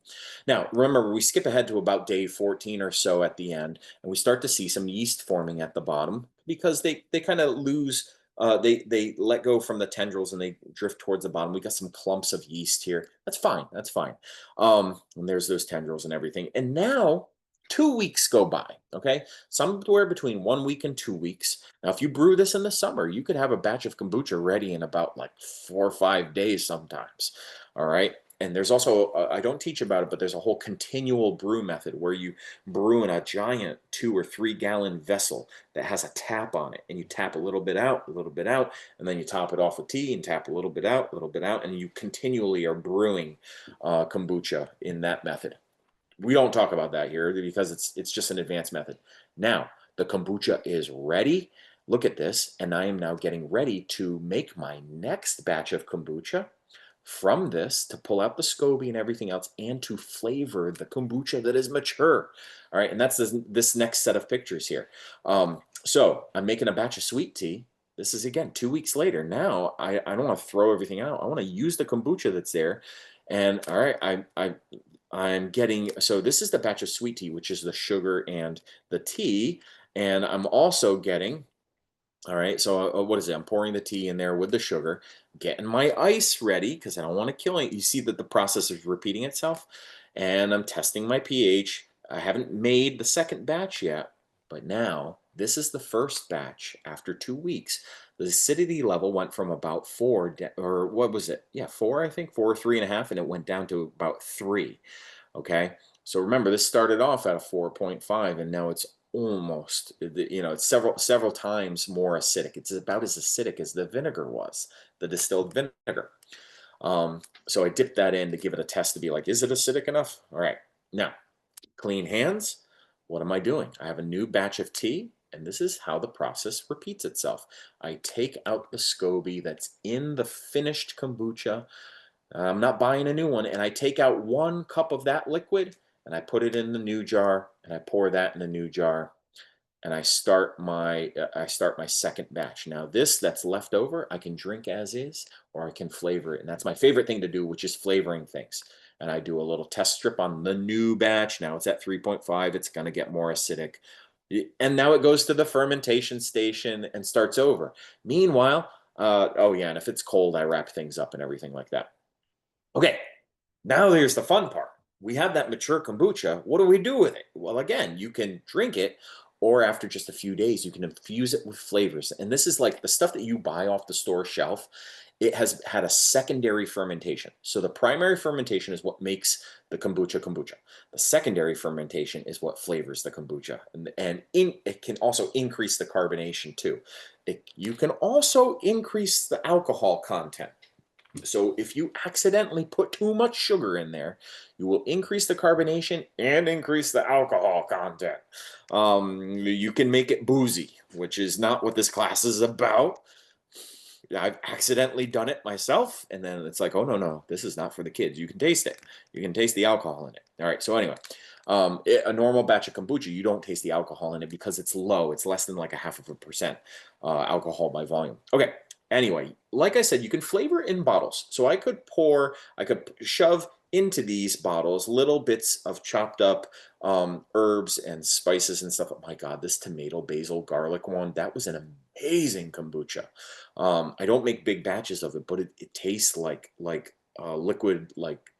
Now remember, we skip ahead to about day 14 or so at the end, and we start to see some yeast forming at the bottom because they kind of lose, they let go from the tendrils and they drift towards the bottom. We got some clumps of yeast here. That's fine. That's fine. And there's those tendrils and everything. And now 2 weeks go by. Okay, somewhere between 1 week and 2 weeks. Now, if you brew this in the summer, you could have a batch of kombucha ready in about like 4 or 5 days sometimes. All right. And there's also, I don't teach about it, but there's a whole continual brew method where you brew in a giant 2 or 3 gallon vessel that has a tap on it, and you tap a little bit out, and then you top it off with tea and tap a little bit out, and you continually are brewing kombucha in that method. We don't talk about that here because it's just an advanced method. Now the kombucha is ready. Look at this, and I am now getting ready to make my next batch of kombucha from this, to pull out the SCOBY and everything else, and to flavor the kombucha that is mature. All right, and that's this next set of pictures here. So I'm making a batch of sweet tea. This is again 2 weeks later. Now I don't want to throw everything out. I want to use the kombucha that's there. And all right, I'm getting, so this is the batch of sweet tea, which is the sugar and the tea, and I'm also getting, all right, so what is it? I'm pouring the tea in there with the sugar, getting my ice ready because I don't want to kill it. You see that the process is repeating itself, and I'm testing my pH. I haven't made the second batch yet, but now this is the first batch after 2 weeks. The acidity level went from about 4, or what was it? Yeah, 4, I think, 4, 3.5, and it went down to about 3. Okay, so remember, this started off at a 4.5, and now it's almost, it's several times more acidic. It's about as acidic as the vinegar was, the distilled vinegar. So I dipped that in to give it a test to be like, is it acidic enough? All right, now clean hands. What am I doing? I have a new batch of tea, and this is how the process repeats itself. I take out the SCOBY that's in the finished kombucha. I'm not buying a new one, and I take out 1 cup of that liquid, and I put it in the new jar, and I pour that in the new jar, and I start my second batch. Now this that's left over, I can drink as is, or I can flavor it, and that's my favorite thing to do, which is flavoring things. And I do a little test strip on the new batch. Now it's at 3.5. It's going to get more acidic, and now it goes to the fermentation station and starts over. Meanwhile, oh yeah, and if it's cold, I wrap things up and everything like that. Okay, now here's the fun part. We have that mature kombucha. What do we do with it? Well, again, you can drink it, or after just a few days, you can infuse it with flavors. And this is like the stuff that you buy off the store shelf. It has had a secondary fermentation. So the primary fermentation is what makes the kombucha kombucha. The secondary fermentation is what flavors the kombucha. And it can also increase the carbonation too. You can also increase the alcohol content. So if you accidentally put too much sugar in there, you will increase the carbonation and increase the alcohol content. You can make it boozy, which is not what this class is about. I've accidentally done it myself, and then it's like, oh, no, this is not for the kids. You can taste it. You can taste the alcohol in it. All right, so anyway, a normal batch of kombucha, you don't taste the alcohol in it because it's low. It's less than like 0.5% alcohol by volume. Okay. Anyway, like I said, you can flavor in bottles. So I could shove into these bottles little bits of chopped up herbs and spices and stuff. Oh my God, this tomato, basil, garlic one, that was an amazing kombucha. I don't make big batches of it, but it tastes like liquid, like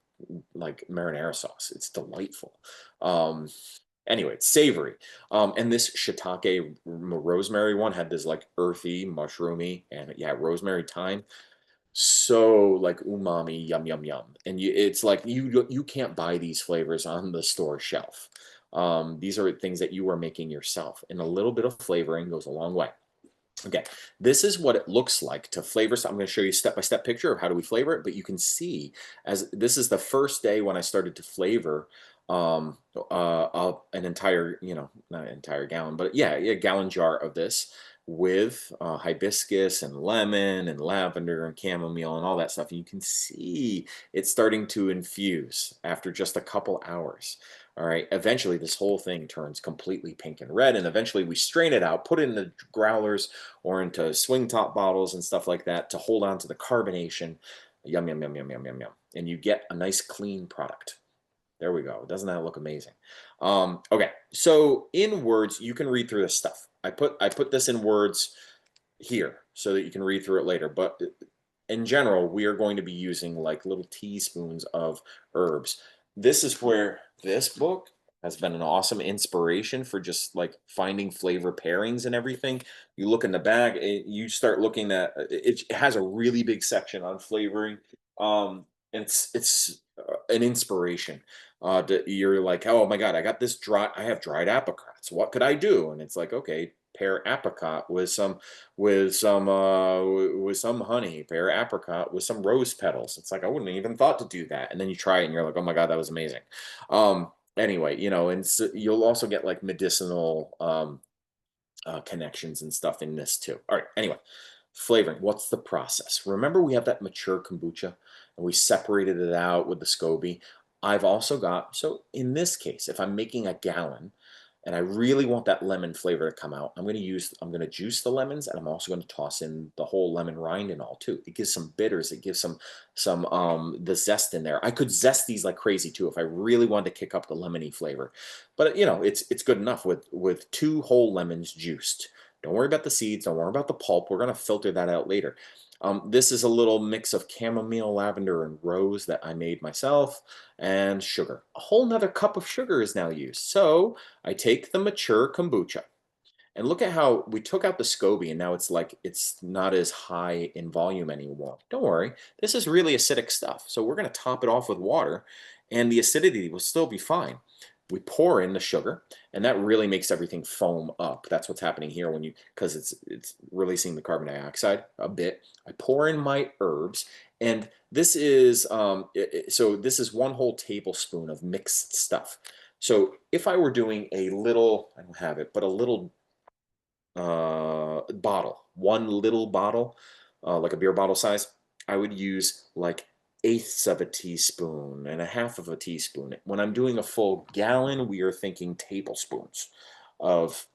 marinara sauce. It's delightful. Anyway, it's savory. And this shiitake rosemary one had this like earthy, mushroomy, and yeah, rosemary thyme. So like umami, yum, yum, yum. And it's like you can't buy these flavors on the store shelf. These are things that you are making yourself, and a little bit of flavoring goes a long way. Okay, this is what it looks like to flavor. So I'm going to show you step-by-step picture of how do we flavor it, but you can see as this is the first day when I started to flavor an entire, not an entire gallon, but yeah, a gallon jar of this with hibiscus and lemon and lavender and chamomile and all that stuff. And you can see it's starting to infuse after just a couple hours. All right. Eventually, this whole thing turns completely pink and red, and eventually we strain it out, put it in the growlers or into swing top bottles and stuff like that to hold on to the carbonation. Yum, yum, yum, yum, yum, yum, yum. And you get a nice clean product. There we go. Doesn't that look amazing? Okay, so in words, you can read through this stuff. I put this in words here so that you can read through it later. But in general, we are going to be using like little teaspoons of herbs. This is where this book has been an awesome inspiration for just like finding flavor pairings and everything. You look in the back, you start looking at it has a really big section on flavoring. It's an inspiration. You're like, oh my God, I have dried apricots. What could I do? And it's like, okay, pair apricot with some honey, pair apricot with some rose petals. It's like I wouldn't even thought to do that. And then you try it and you're like, oh my God, that was amazing. Anyway, and so you'll also get like medicinal connections and stuff in this too. All right. Anyway, flavoring. What's the process? Remember, we have that mature kombucha and we separated it out with the SCOBY. I've also got, so in this case, if I'm making a gallon and I really want that lemon flavor to come out, I'm going to juice the lemons, and I'm also going to toss in the whole lemon rind and all too. It gives some bitters. It gives the zest in there. I could zest these like crazy too if I really wanted to kick up the lemony flavor. But it's good enough with two whole lemons juiced. Don't worry about the seeds. Don't worry about the pulp. We're going to filter that out later. This is a little mix of chamomile, lavender, and rose that I made myself, and sugar. A whole nother cup of sugar is now used. So I take the mature kombucha, and look at how we took out the SCOBY, and now it's not as high in volume anymore. Don't worry, this is really acidic stuff. So we're going to top it off with water, and the acidity will still be fine. We pour in the sugar, and that really makes everything foam up. That's what's happening here because it's releasing the carbon dioxide a bit. I pour in my herbs, and this is so this is 1 whole tablespoon of mixed stuff. So if I were doing a little, I don't have it, but a little bottle, 1 little bottle, like a beer bottle size, I would use like eighths of a teaspoon and a half of a teaspoon. When I'm doing a full gallon, we are thinking tablespoons of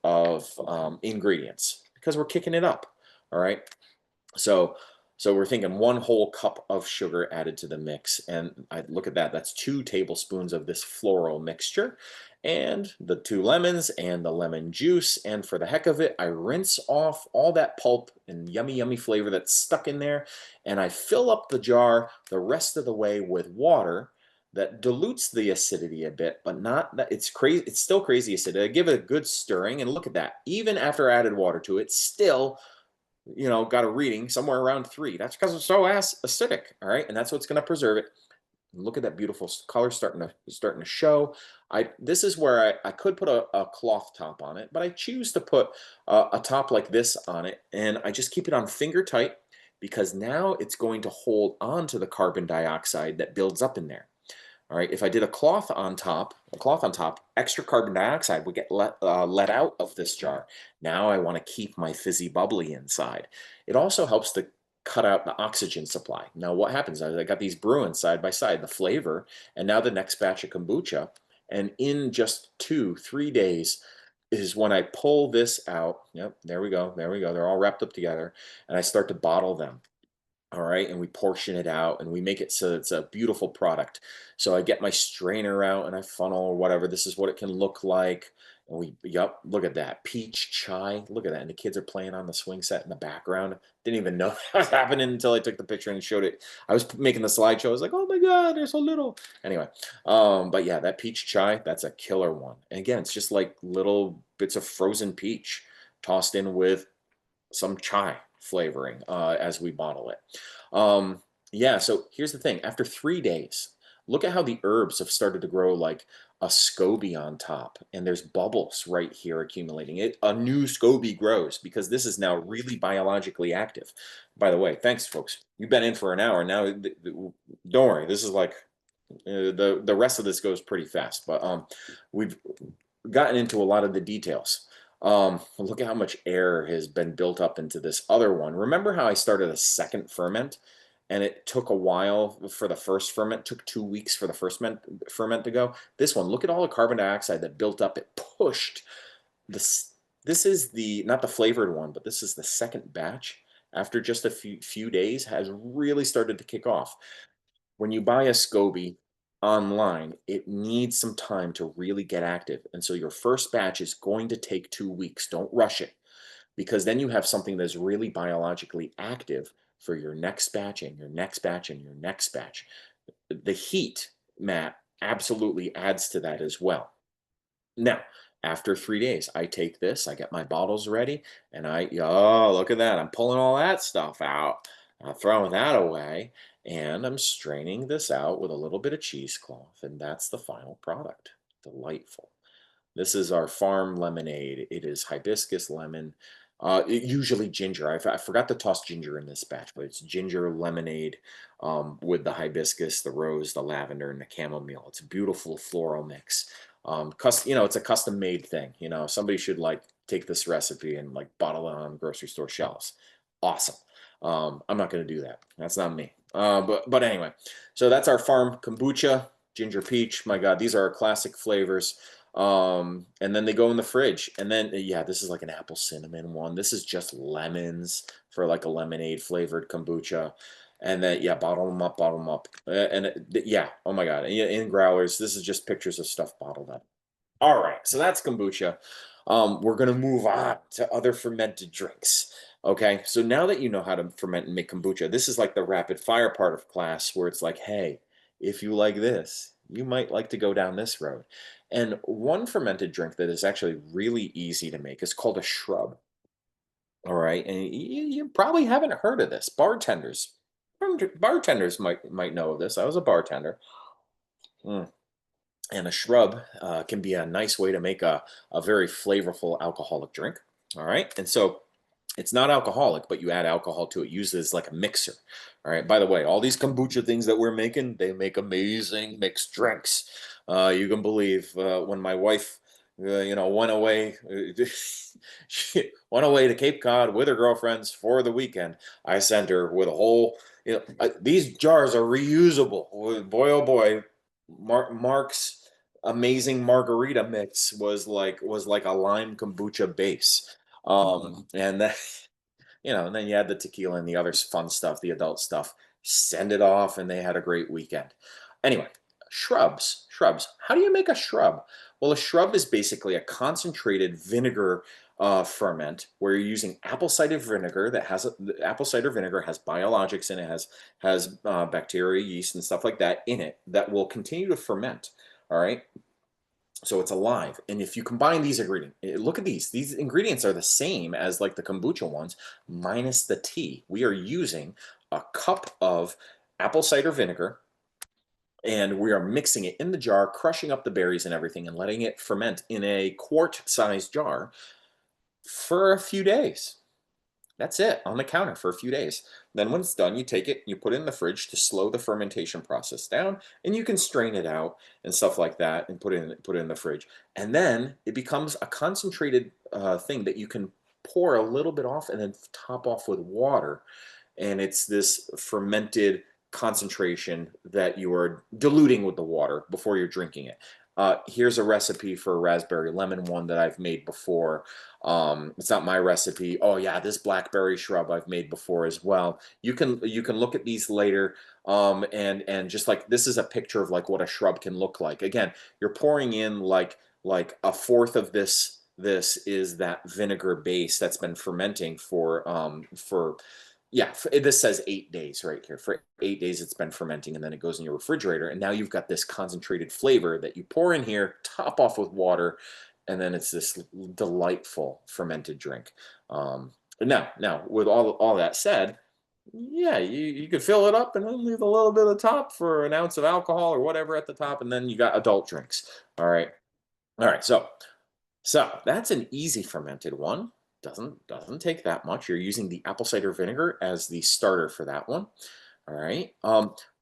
ingredients because we're kicking it up. All right. So we're thinking 1 whole cup of sugar added to the mix, and I look at that. That's 2 tablespoons of this floral mixture, and the 2 lemons and the lemon juice. And for the heck of it, I rinse off all that pulp and yummy, yummy flavor that's stuck in there, and I fill up the jar the rest of the way with water that dilutes the acidity a bit, but not that it's crazy. It's still crazy acidity. I give it a good stirring, and look at that. Even after I added water to it, still got a reading somewhere around 3. That's because it's so acidic, all right? And that's what's going to preserve it. Look at that beautiful color starting to show. This is where I could put a cloth top on it, but I choose to put a top like this on it, and I just keep it on finger tight because now it's going to hold on to the carbon dioxide that builds up in there. All right, if I did a cloth on top, extra carbon dioxide would get let out of this jar. Now I want to keep my fizzy bubbly inside. It also helps to cut out the oxygen supply. Now what happens is I got these brewing side by side, the flavor, and now the next batch of kombucha. And in just 2, 3 days is when I pull this out. Yep, there we go. There we go. They're all wrapped up together. And I start to bottle them. All right, and we portion it out and we make it so it's a beautiful product. So I get my strainer out and I funnel or whatever. This is what it can look like. And yep, look at that. Peach chai. Look at that. And the kids are playing on the swing set in the background. Didn't even know that was happening until I took the picture and showed it. I was making the slideshow. I was like, oh my God, they're so little. Anyway, but yeah, that peach chai, that's a killer one. And again, it's just like little bits of frozen peach tossed in with some chai flavoring as we bottle it. Yeah, so here's the thing. After 3 days, look at how the herbs have started to grow like a SCOBY on top, and there's bubbles right here accumulating. A new SCOBY grows because this is now really biologically active. By the way, thanks, folks. You've been in for an hour now. Don't worry. This is like the rest of this goes pretty fast, but we've gotten into a lot of the details. Look at how much air has been built up into this other one. Remember how I started a second ferment, and it took a while for the first ferment, it took 2 weeks for the first ferment to go? This one, look at all the carbon dioxide that built up. It pushed this. This is the, not the flavored one, but this is the second batch. After just a few days, has really started to kick off. When you buy a SCOBY online, it needs some time to really get active. And so your first batch is going to take 2 weeks. Don't rush it, because then you have something that's really biologically active for your next batch and your next batch and your next batch. The heat, Matt, absolutely adds to that as well. Now, after 3 days, I take this, I get my bottles ready, and oh, look at that. I'm pulling all that stuff out. I'm throwing that away, and I'm straining this out with a little bit of cheesecloth, and that's the final product. Delightful. This is our farm lemonade. It is hibiscus lemon, usually ginger. I forgot to toss ginger in this batch, but it's ginger lemonade with the hibiscus, the rose, the lavender, and the chamomile. It's a beautiful floral mix. It's a custom made thing. Somebody should like take this recipe and like bottle it on grocery store shelves. Awesome. I'm not going to do that. That's not me. But anyway, so that's our farm kombucha, ginger peach. My God, these are our classic flavors. And then they go in the fridge, and then yeah, this is like an apple cinnamon one. This is just lemons for like a lemonade flavored kombucha. And then yeah, bottle them up, yeah, oh my God, in growlers. This is just pictures of stuff bottled up. All right, so that's kombucha. We're gonna move on to other fermented drinks. Okay, so now that you know how to ferment and make kombucha, this is like the rapid fire part of class where it's like, hey, if you like this, you might like to go down this road. And one fermented drink that is actually really easy to make is called a shrub. All right, and you probably haven't heard of this. Bartenders might know of this. I was a bartender. Mm. And a shrub can be a nice way to make a very flavorful alcoholic drink. All right. And so it's not alcoholic, but you add alcohol to it. Use it as like a mixer. All right. By the way, all these kombucha things that we're making, they make amazing mixed drinks. You can believe when my wife, went away, she went away to Cape Cod with her girlfriends for the weekend. I sent her with a whole, these jars are reusable. Boy, oh boy, Mark's amazing margarita mix was like a lime kombucha base. And then, and then you add the tequila and the other fun stuff, the adult stuff, send it off, and they had a great weekend. Anyway, shrubs. How do you make a shrub? Well, a shrub is basically a concentrated vinegar ferment where you're using apple cider vinegar apple cider vinegar has biologics in it, has bacteria, yeast, and stuff like that in it that will continue to ferment. All right. So it's alive. And if you combine these ingredients, look at these ingredients are the same as like the kombucha ones, minus the tea. We are using a cup of apple cider vinegar, and we are mixing it in the jar, crushing up the berries and everything, and letting it ferment in a quart-sized jar for a few days. That's it, on the counter for a few days. Then when it's done, you take it, you put it in the fridge to slow the fermentation process down, and you can strain it out and stuff like that and put it in the fridge. And then it becomes a concentrated thing that you can pour a little bit off and then top off with water. And it's this fermented concentration that you are diluting with the water before you're drinking it. Here's a recipe for a raspberry lemon one that I've made before. It's not my recipe. Oh yeah, this blackberry shrub I've made before as well. You can look at these later. And just like this is a picture of like what a shrub can look like. Again, you're pouring in like a fourth of this. This is that vinegar base that's been fermenting for yeah, this says 8 days right here. For 8 days, it's been fermenting, and then it goes in your refrigerator. And now you've got this concentrated flavor that you pour in here, top off with water, and then it's this delightful fermented drink. Now, with all that said, Yeah, you could fill it up and then leave a little bit of the top for an ounce of alcohol or whatever at the top, and then you got adult drinks. All right. All right. So that's an easy fermented one. Doesn't take that much. You're using the apple cider vinegar as the starter for that one. All right.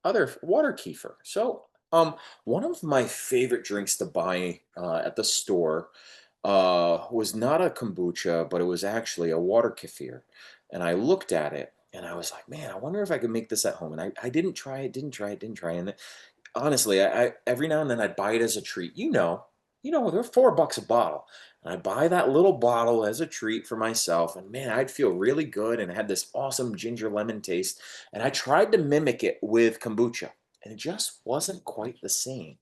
Other water kefir. So one of my favorite drinks to buy at the store was not a kombucha, but it was actually a water kefir. And I looked at it and I was like, man, I wonder if I could make this at home. And I didn't try it, didn't try it, didn't try it. And honestly, I every now and then I'd buy it as a treat. They're $4 a bottle. And I buy that little bottle as a treat for myself. And man, I'd feel really good and it had this awesome ginger lemon taste. And I tried to mimic it with kombucha, and it just wasn't quite the same.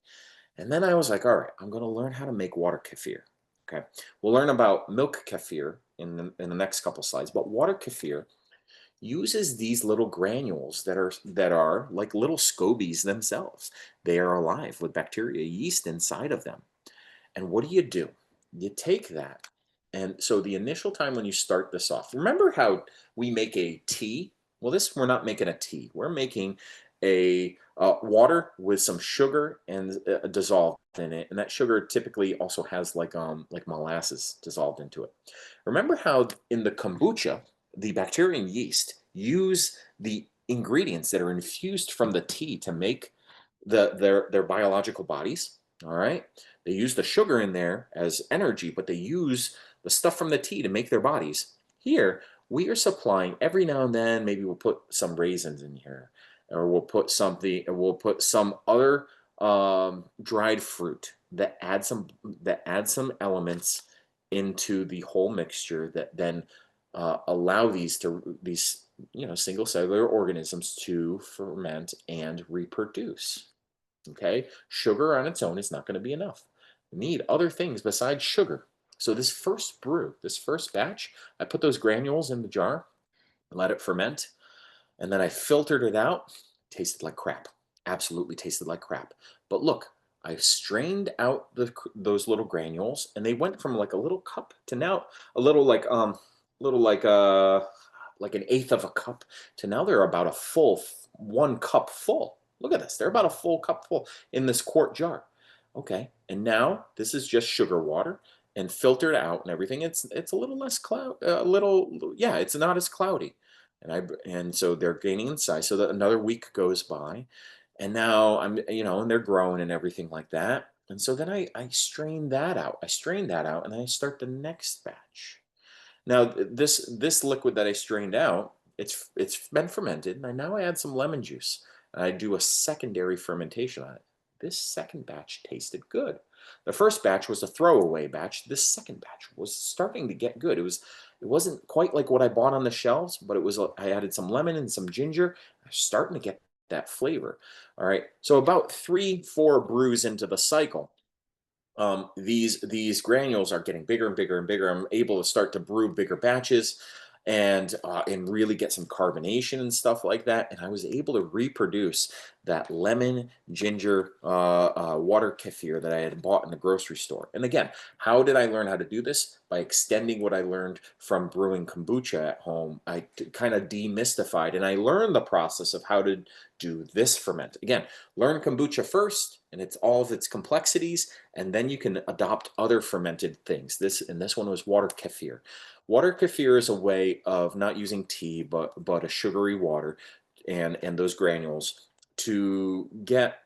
And then I was like, all right, I'm going to learn how to make water kefir. Okay. We'll learn about milk kefir in the next couple slides, but water kefir uses these little granules that are like little scobies themselves. They are alive with bacteria, yeast inside of them. And what do? You take that. And so the initial time when you start this off, remember how we make a tea? Well, this we're not making a tea. We're making a water with some sugar and dissolved in it, and that sugar typically also has like molasses dissolved into it. Remember how in the kombucha, the bacteria and yeast use the ingredients that are infused from the tea to make their biological bodies. All right, they use the sugar in there as energy, but they use the stuff from the tea to make their bodies. Here, we are supplying every now and then. Maybe we'll put some raisins in here, or we'll put some other dried fruit that add some elements into the whole mixture that then allow these single cellular organisms to ferment and reproduce. Okay, sugar on its own is not going to be enough. We need other things besides sugar. So this first batch, I put those granules in the jar and let it ferment, and then I filtered it out. Tasted like crap. Absolutely tasted like crap. But look, I strained out those little granules, and they went from like a little cup to now a little like an eighth of a cup to now they're about a full 1 cup full. Look at this. They're about a full cup full in this quart jar. Okay, and now this is just sugar water and filtered out and everything. It's a little less cloud, a little yeah. It's not as cloudy, and so they're gaining in size. So that another week goes by, and now and they're growing and everything like that. And so then I strain that out. I strain that out, and I start the next batch. Now this liquid that I strained out, it's been fermented, and now I add some lemon juice. And I do a secondary fermentation on it. This second batch tasted good. The first batch was a throwaway batch. This second batch was starting to get good. It wasn't quite like what I bought on the shelves, but I added some lemon and some ginger. I was starting to get that flavor. All right. So about 3, 4 brews into the cycle, these granules are getting bigger and bigger and bigger. I'm able to start to brew bigger batches and really get some carbonation and stuff like that. And I was able to reproduce that lemon ginger water kefir that I had bought in the grocery store. And again, how did I learn how to do this? By extending what I learned from brewing kombucha at home. I kind of demystified and I learned the process of how to do this ferment. Again, learn kombucha first and it's all of its complexities, and then you can adopt other fermented things. This one was water kefir. Water kefir is a way of not using tea, but a sugary water and those granules to get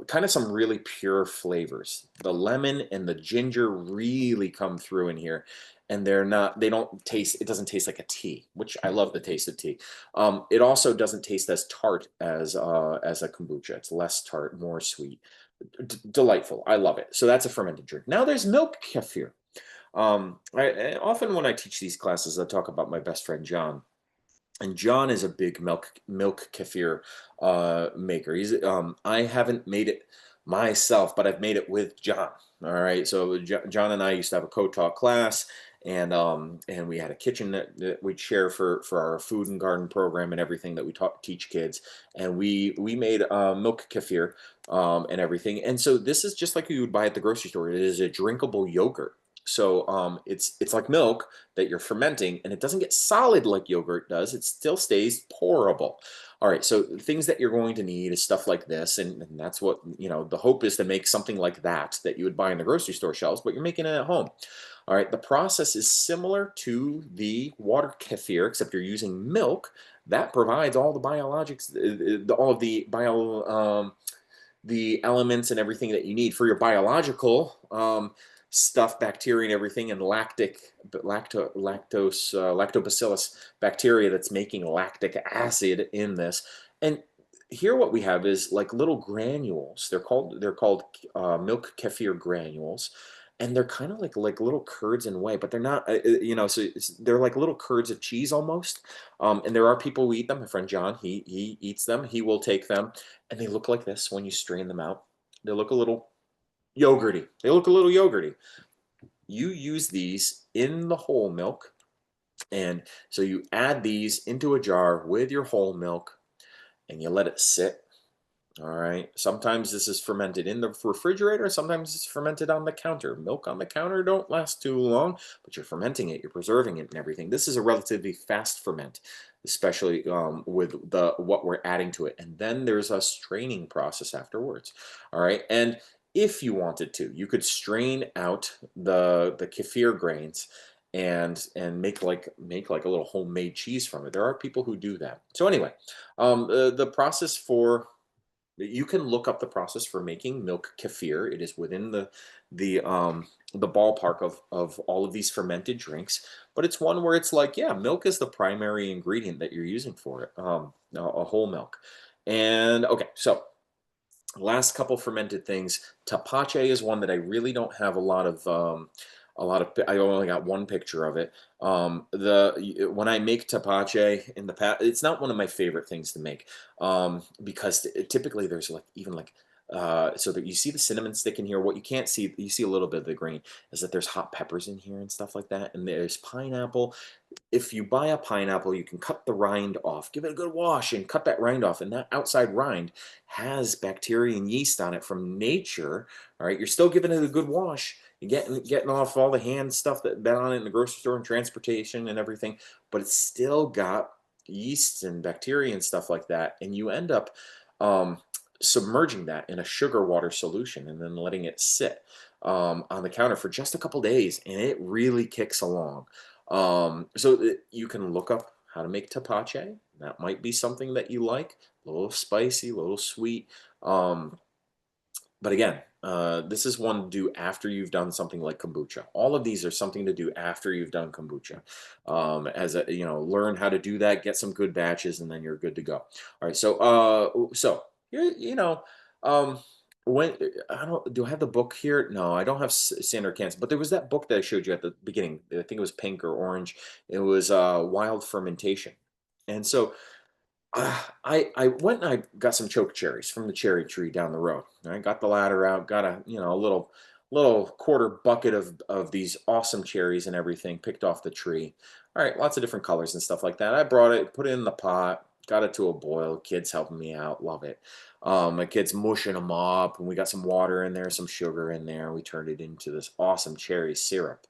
kind of some really pure flavors. The lemon and the ginger really come through in here, and they don't taste. It doesn't taste like a tea, which I love the taste of tea. It also doesn't taste as tart as a kombucha. It's less tart, more sweet. Delightful. I love it. So that's a fermented drink. Now there's milk kefir. Often when I teach these classes, I talk about my best friend John, and John is a big milk kefir maker. I haven't made it myself, but I've made it with John. All right, so John and I used to have a co-taught class, and we had a kitchen that we'd share for our food and garden program and everything that we teach kids, and we made milk kefir and everything. And so this is just like you would buy at the grocery store. It is a drinkable yogurt. So it's like milk that you're fermenting, and it doesn't get solid like yogurt does. It still stays pourable. All right, so things that you're going to need is stuff like this, and that's what, the hope is to make something like that you would buy in the grocery store shelves, but you're making it at home. All right, the process is similar to the water kefir, except you're using milk that provides all the biologics, all of the elements and everything that you need for your biological stuff, bacteria and everything, and lactobacillus bacteria that's making lactic acid in this. And here what we have is like little granules. They're called milk kefir granules, and they're kind of like little curds in a way, but they're not. So they're like little curds of cheese almost. And there are people who eat them. My friend John, he eats them. He will take them, and they look like this when you strain them out. They look a little yogurty. They look a little yogurty. You use these in the whole milk, and so you add these into a jar with your whole milk, and you let it sit. All right. Sometimes this is fermented in the refrigerator. Sometimes it's fermented on the counter. Milk on the counter don't last too long, but you're fermenting it. You're preserving it and everything. This is a relatively fast ferment, especially with the what we're adding to it. And then there's a straining process afterwards. All right. And if you wanted to, you could strain out the kefir grains and make like a little homemade cheese from it. There are people who do that. So anyway, the process for you can look up the process for making milk kefir. It is within the ballpark of all of these fermented drinks, but it's one where it's like, yeah, milk is the primary ingredient that you're using for it, a whole milk. And okay, so last couple fermented things. Tepache is one that I really don't have a lot of. I only got one picture of it. When I make tepache in the past, it's not one of my favorite things to make, because typically there's like even like. So that you see the cinnamon stick in here. What you can't see, you see a little bit of the grain, is that there's hot peppers in here and stuff like that. And there's pineapple. If you buy a pineapple, you can cut the rind off, give it a good wash, and cut that rind off. And that outside rind has bacteria and yeast on it from nature. All right, you're still giving it a good wash. You're getting off all the hand stuff that been on it in the grocery store and transportation and everything, but it's still got yeast and bacteria and stuff like that. And you end up um, submerging that in a sugar water solution and then letting it sit on the counter for just a couple days, and it really kicks along. You can look up how to make tepache. That might be something that you like. A little spicy, a little sweet. But again, this is one to do after you've done something like kombucha. All of these are something to do after you've done kombucha. Learn how to do that, get some good batches, and then you're good to go. All right, so um, when I don't do I have the book here? No, I don't have Sandor Cans, but there was that book that I showed you at the beginning. I think it was pink or orange. It was Wild Fermentation, and so I went and I got some choke cherries from the cherry tree down the road. I got the ladder out, got a little quarter bucket of these awesome cherries and everything, picked off the tree. All right, lots of different colors and stuff like that. I brought it, put it in the pot, got it to a boil. Kids helping me out, love it. My kids mushing them up, and we got some water in there, some sugar in there. We turned it into this awesome cherry syrup.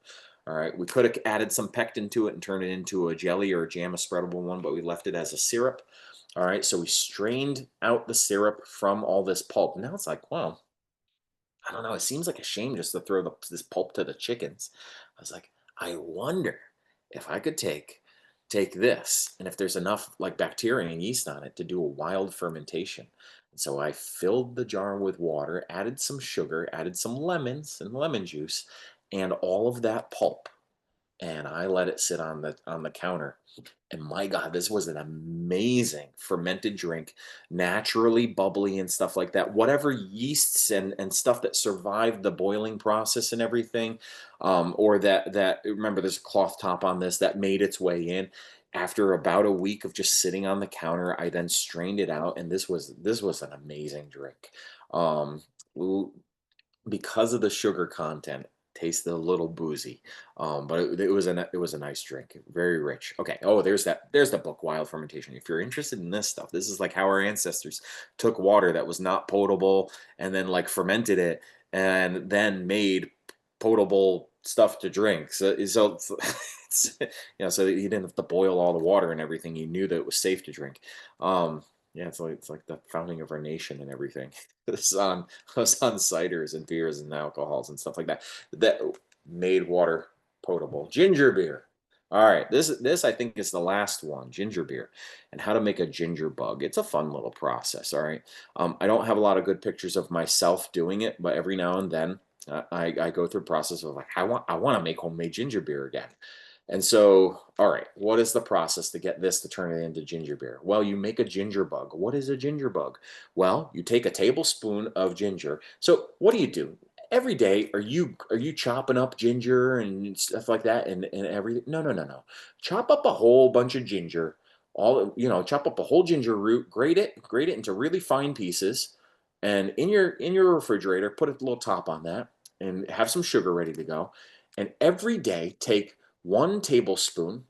All right, we could have added some pectin to it and turned it into a jelly or a jam, a spreadable one, but we left it as a syrup. All right, so we strained out the syrup from all this pulp. Now it's like, well, I don't know. It seems like a shame just to throw this pulp to the chickens. I was like, I wonder if I could take this, and if there's enough like bacteria and yeast on it to do a wild fermentation. And so I filled the jar with water, added some sugar, added some lemons and lemon juice, and all of that pulp, and I let it sit on the counter. And my God, this was an amazing fermented drink, naturally bubbly and stuff like that. Whatever yeasts and stuff that survived the boiling process and everything, or that remember there's a cloth top on this that made its way in. After about a week of just sitting on the counter, I then strained it out, and this was an amazing drink. Um, because of the sugar content, tasted a little boozy, but it was a nice drink, very rich. Okay, oh, there's the book Wild Fermentation. If you're interested in this stuff, this is like how our ancestors took water that was not potable and then like fermented it and then made potable stuff to drink. So so that you didn't have to boil all the water and everything. You knew that it was safe to drink. Yeah, it's like the founding of our nation and everything. It was on ciders and beers and alcohols and stuff like that that made water potable. Ginger beer. All right, this I think is the last one, ginger beer, and how to make a ginger bug. It's a fun little process. All right, I don't have a lot of good pictures of myself doing it, but every now and then I go through a process of like I want to make homemade ginger beer again. And so, all right, what is the process to get this to turn it into ginger beer? Well, you make a ginger bug. What is a ginger bug? Well, you take a tablespoon of ginger. So, what do? Every day, are you chopping up ginger and stuff like that and everything? No, no, no, no. Chop up a whole bunch of ginger. Chop up a whole ginger root, grate it into really fine pieces, and in your refrigerator, put a little top on that, and have some sugar ready to go. And every day, take 1 tablespoon.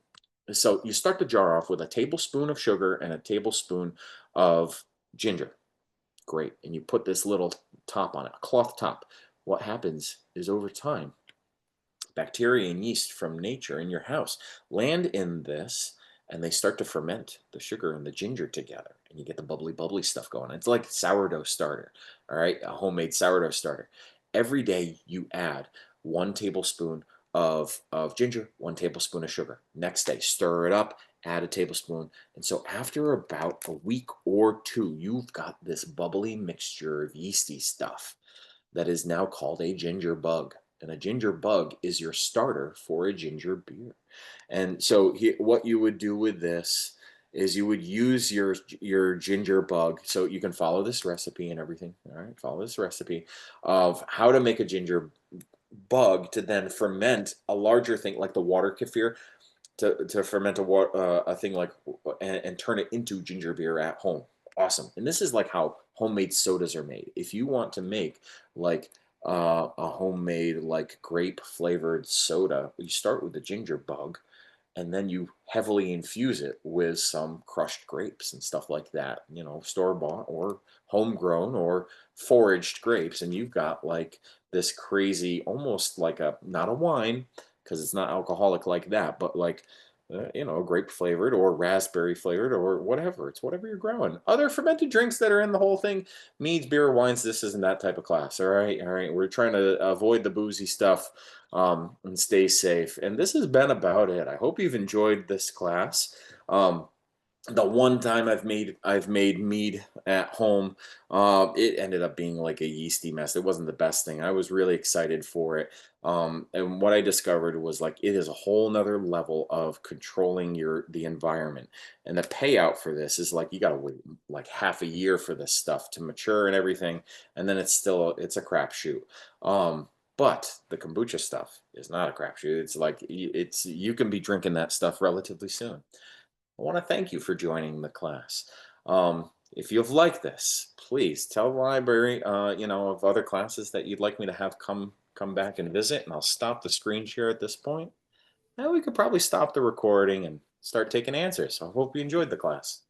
So you start the jar off with a tablespoon of sugar and a tablespoon of ginger. Great. And you put this little top on it, a cloth top. What happens is over time, bacteria and yeast from nature in your house land in this, and they start to ferment the sugar and the ginger together, and you get the bubbly bubbly stuff going. It's like sourdough starter. All right, a homemade sourdough starter. Every day you add 1 tablespoon of ginger, 1 tablespoon of sugar. Next day, stir it up, add a tablespoon. And so after about a week or two, you've got this bubbly mixture of yeasty stuff that is now called a ginger bug. And a ginger bug is your starter for a ginger beer. And so what you would do with this is you would use your ginger bug. So you can follow this recipe and everything. All right, follow this recipe of how to make a ginger bug to then ferment a larger thing like the water kefir to ferment a thing like and turn it into ginger beer at home. Awesome. And this is like how homemade sodas are made. If you want to make like a homemade like grape flavored soda, you start with the ginger bug, and then you heavily infuse it with some crushed grapes and stuff like that, store bought or homegrown or foraged grapes. And you've got like this crazy, almost like a, not a wine, because it's not alcoholic like that, but like, grape flavored or raspberry flavored or whatever. It's whatever you're growing. Other fermented drinks that are in the whole thing, meads, beer, wines. This isn't that type of class. All right. All right. We're trying to avoid the boozy stuff and stay safe. And this has been about it. I hope you've enjoyed this class. The one time I've made mead at home, it ended up being like a yeasty mess. It wasn't the best thing. I was really excited for it. And what I discovered was like it is a whole nother level of controlling the environment. And the payout for this is like you gotta wait like half a year for this stuff to mature and everything, and then it's a crapshoot. But the kombucha stuff is not a crapshoot. It's like you can be drinking that stuff relatively soon. I want to thank you for joining the class. If you've liked this, please tell the library, of other classes that you'd like me to have come back and visit, and I'll stop the screen share at this point. Now we could probably stop the recording and start taking answers. So I hope you enjoyed the class.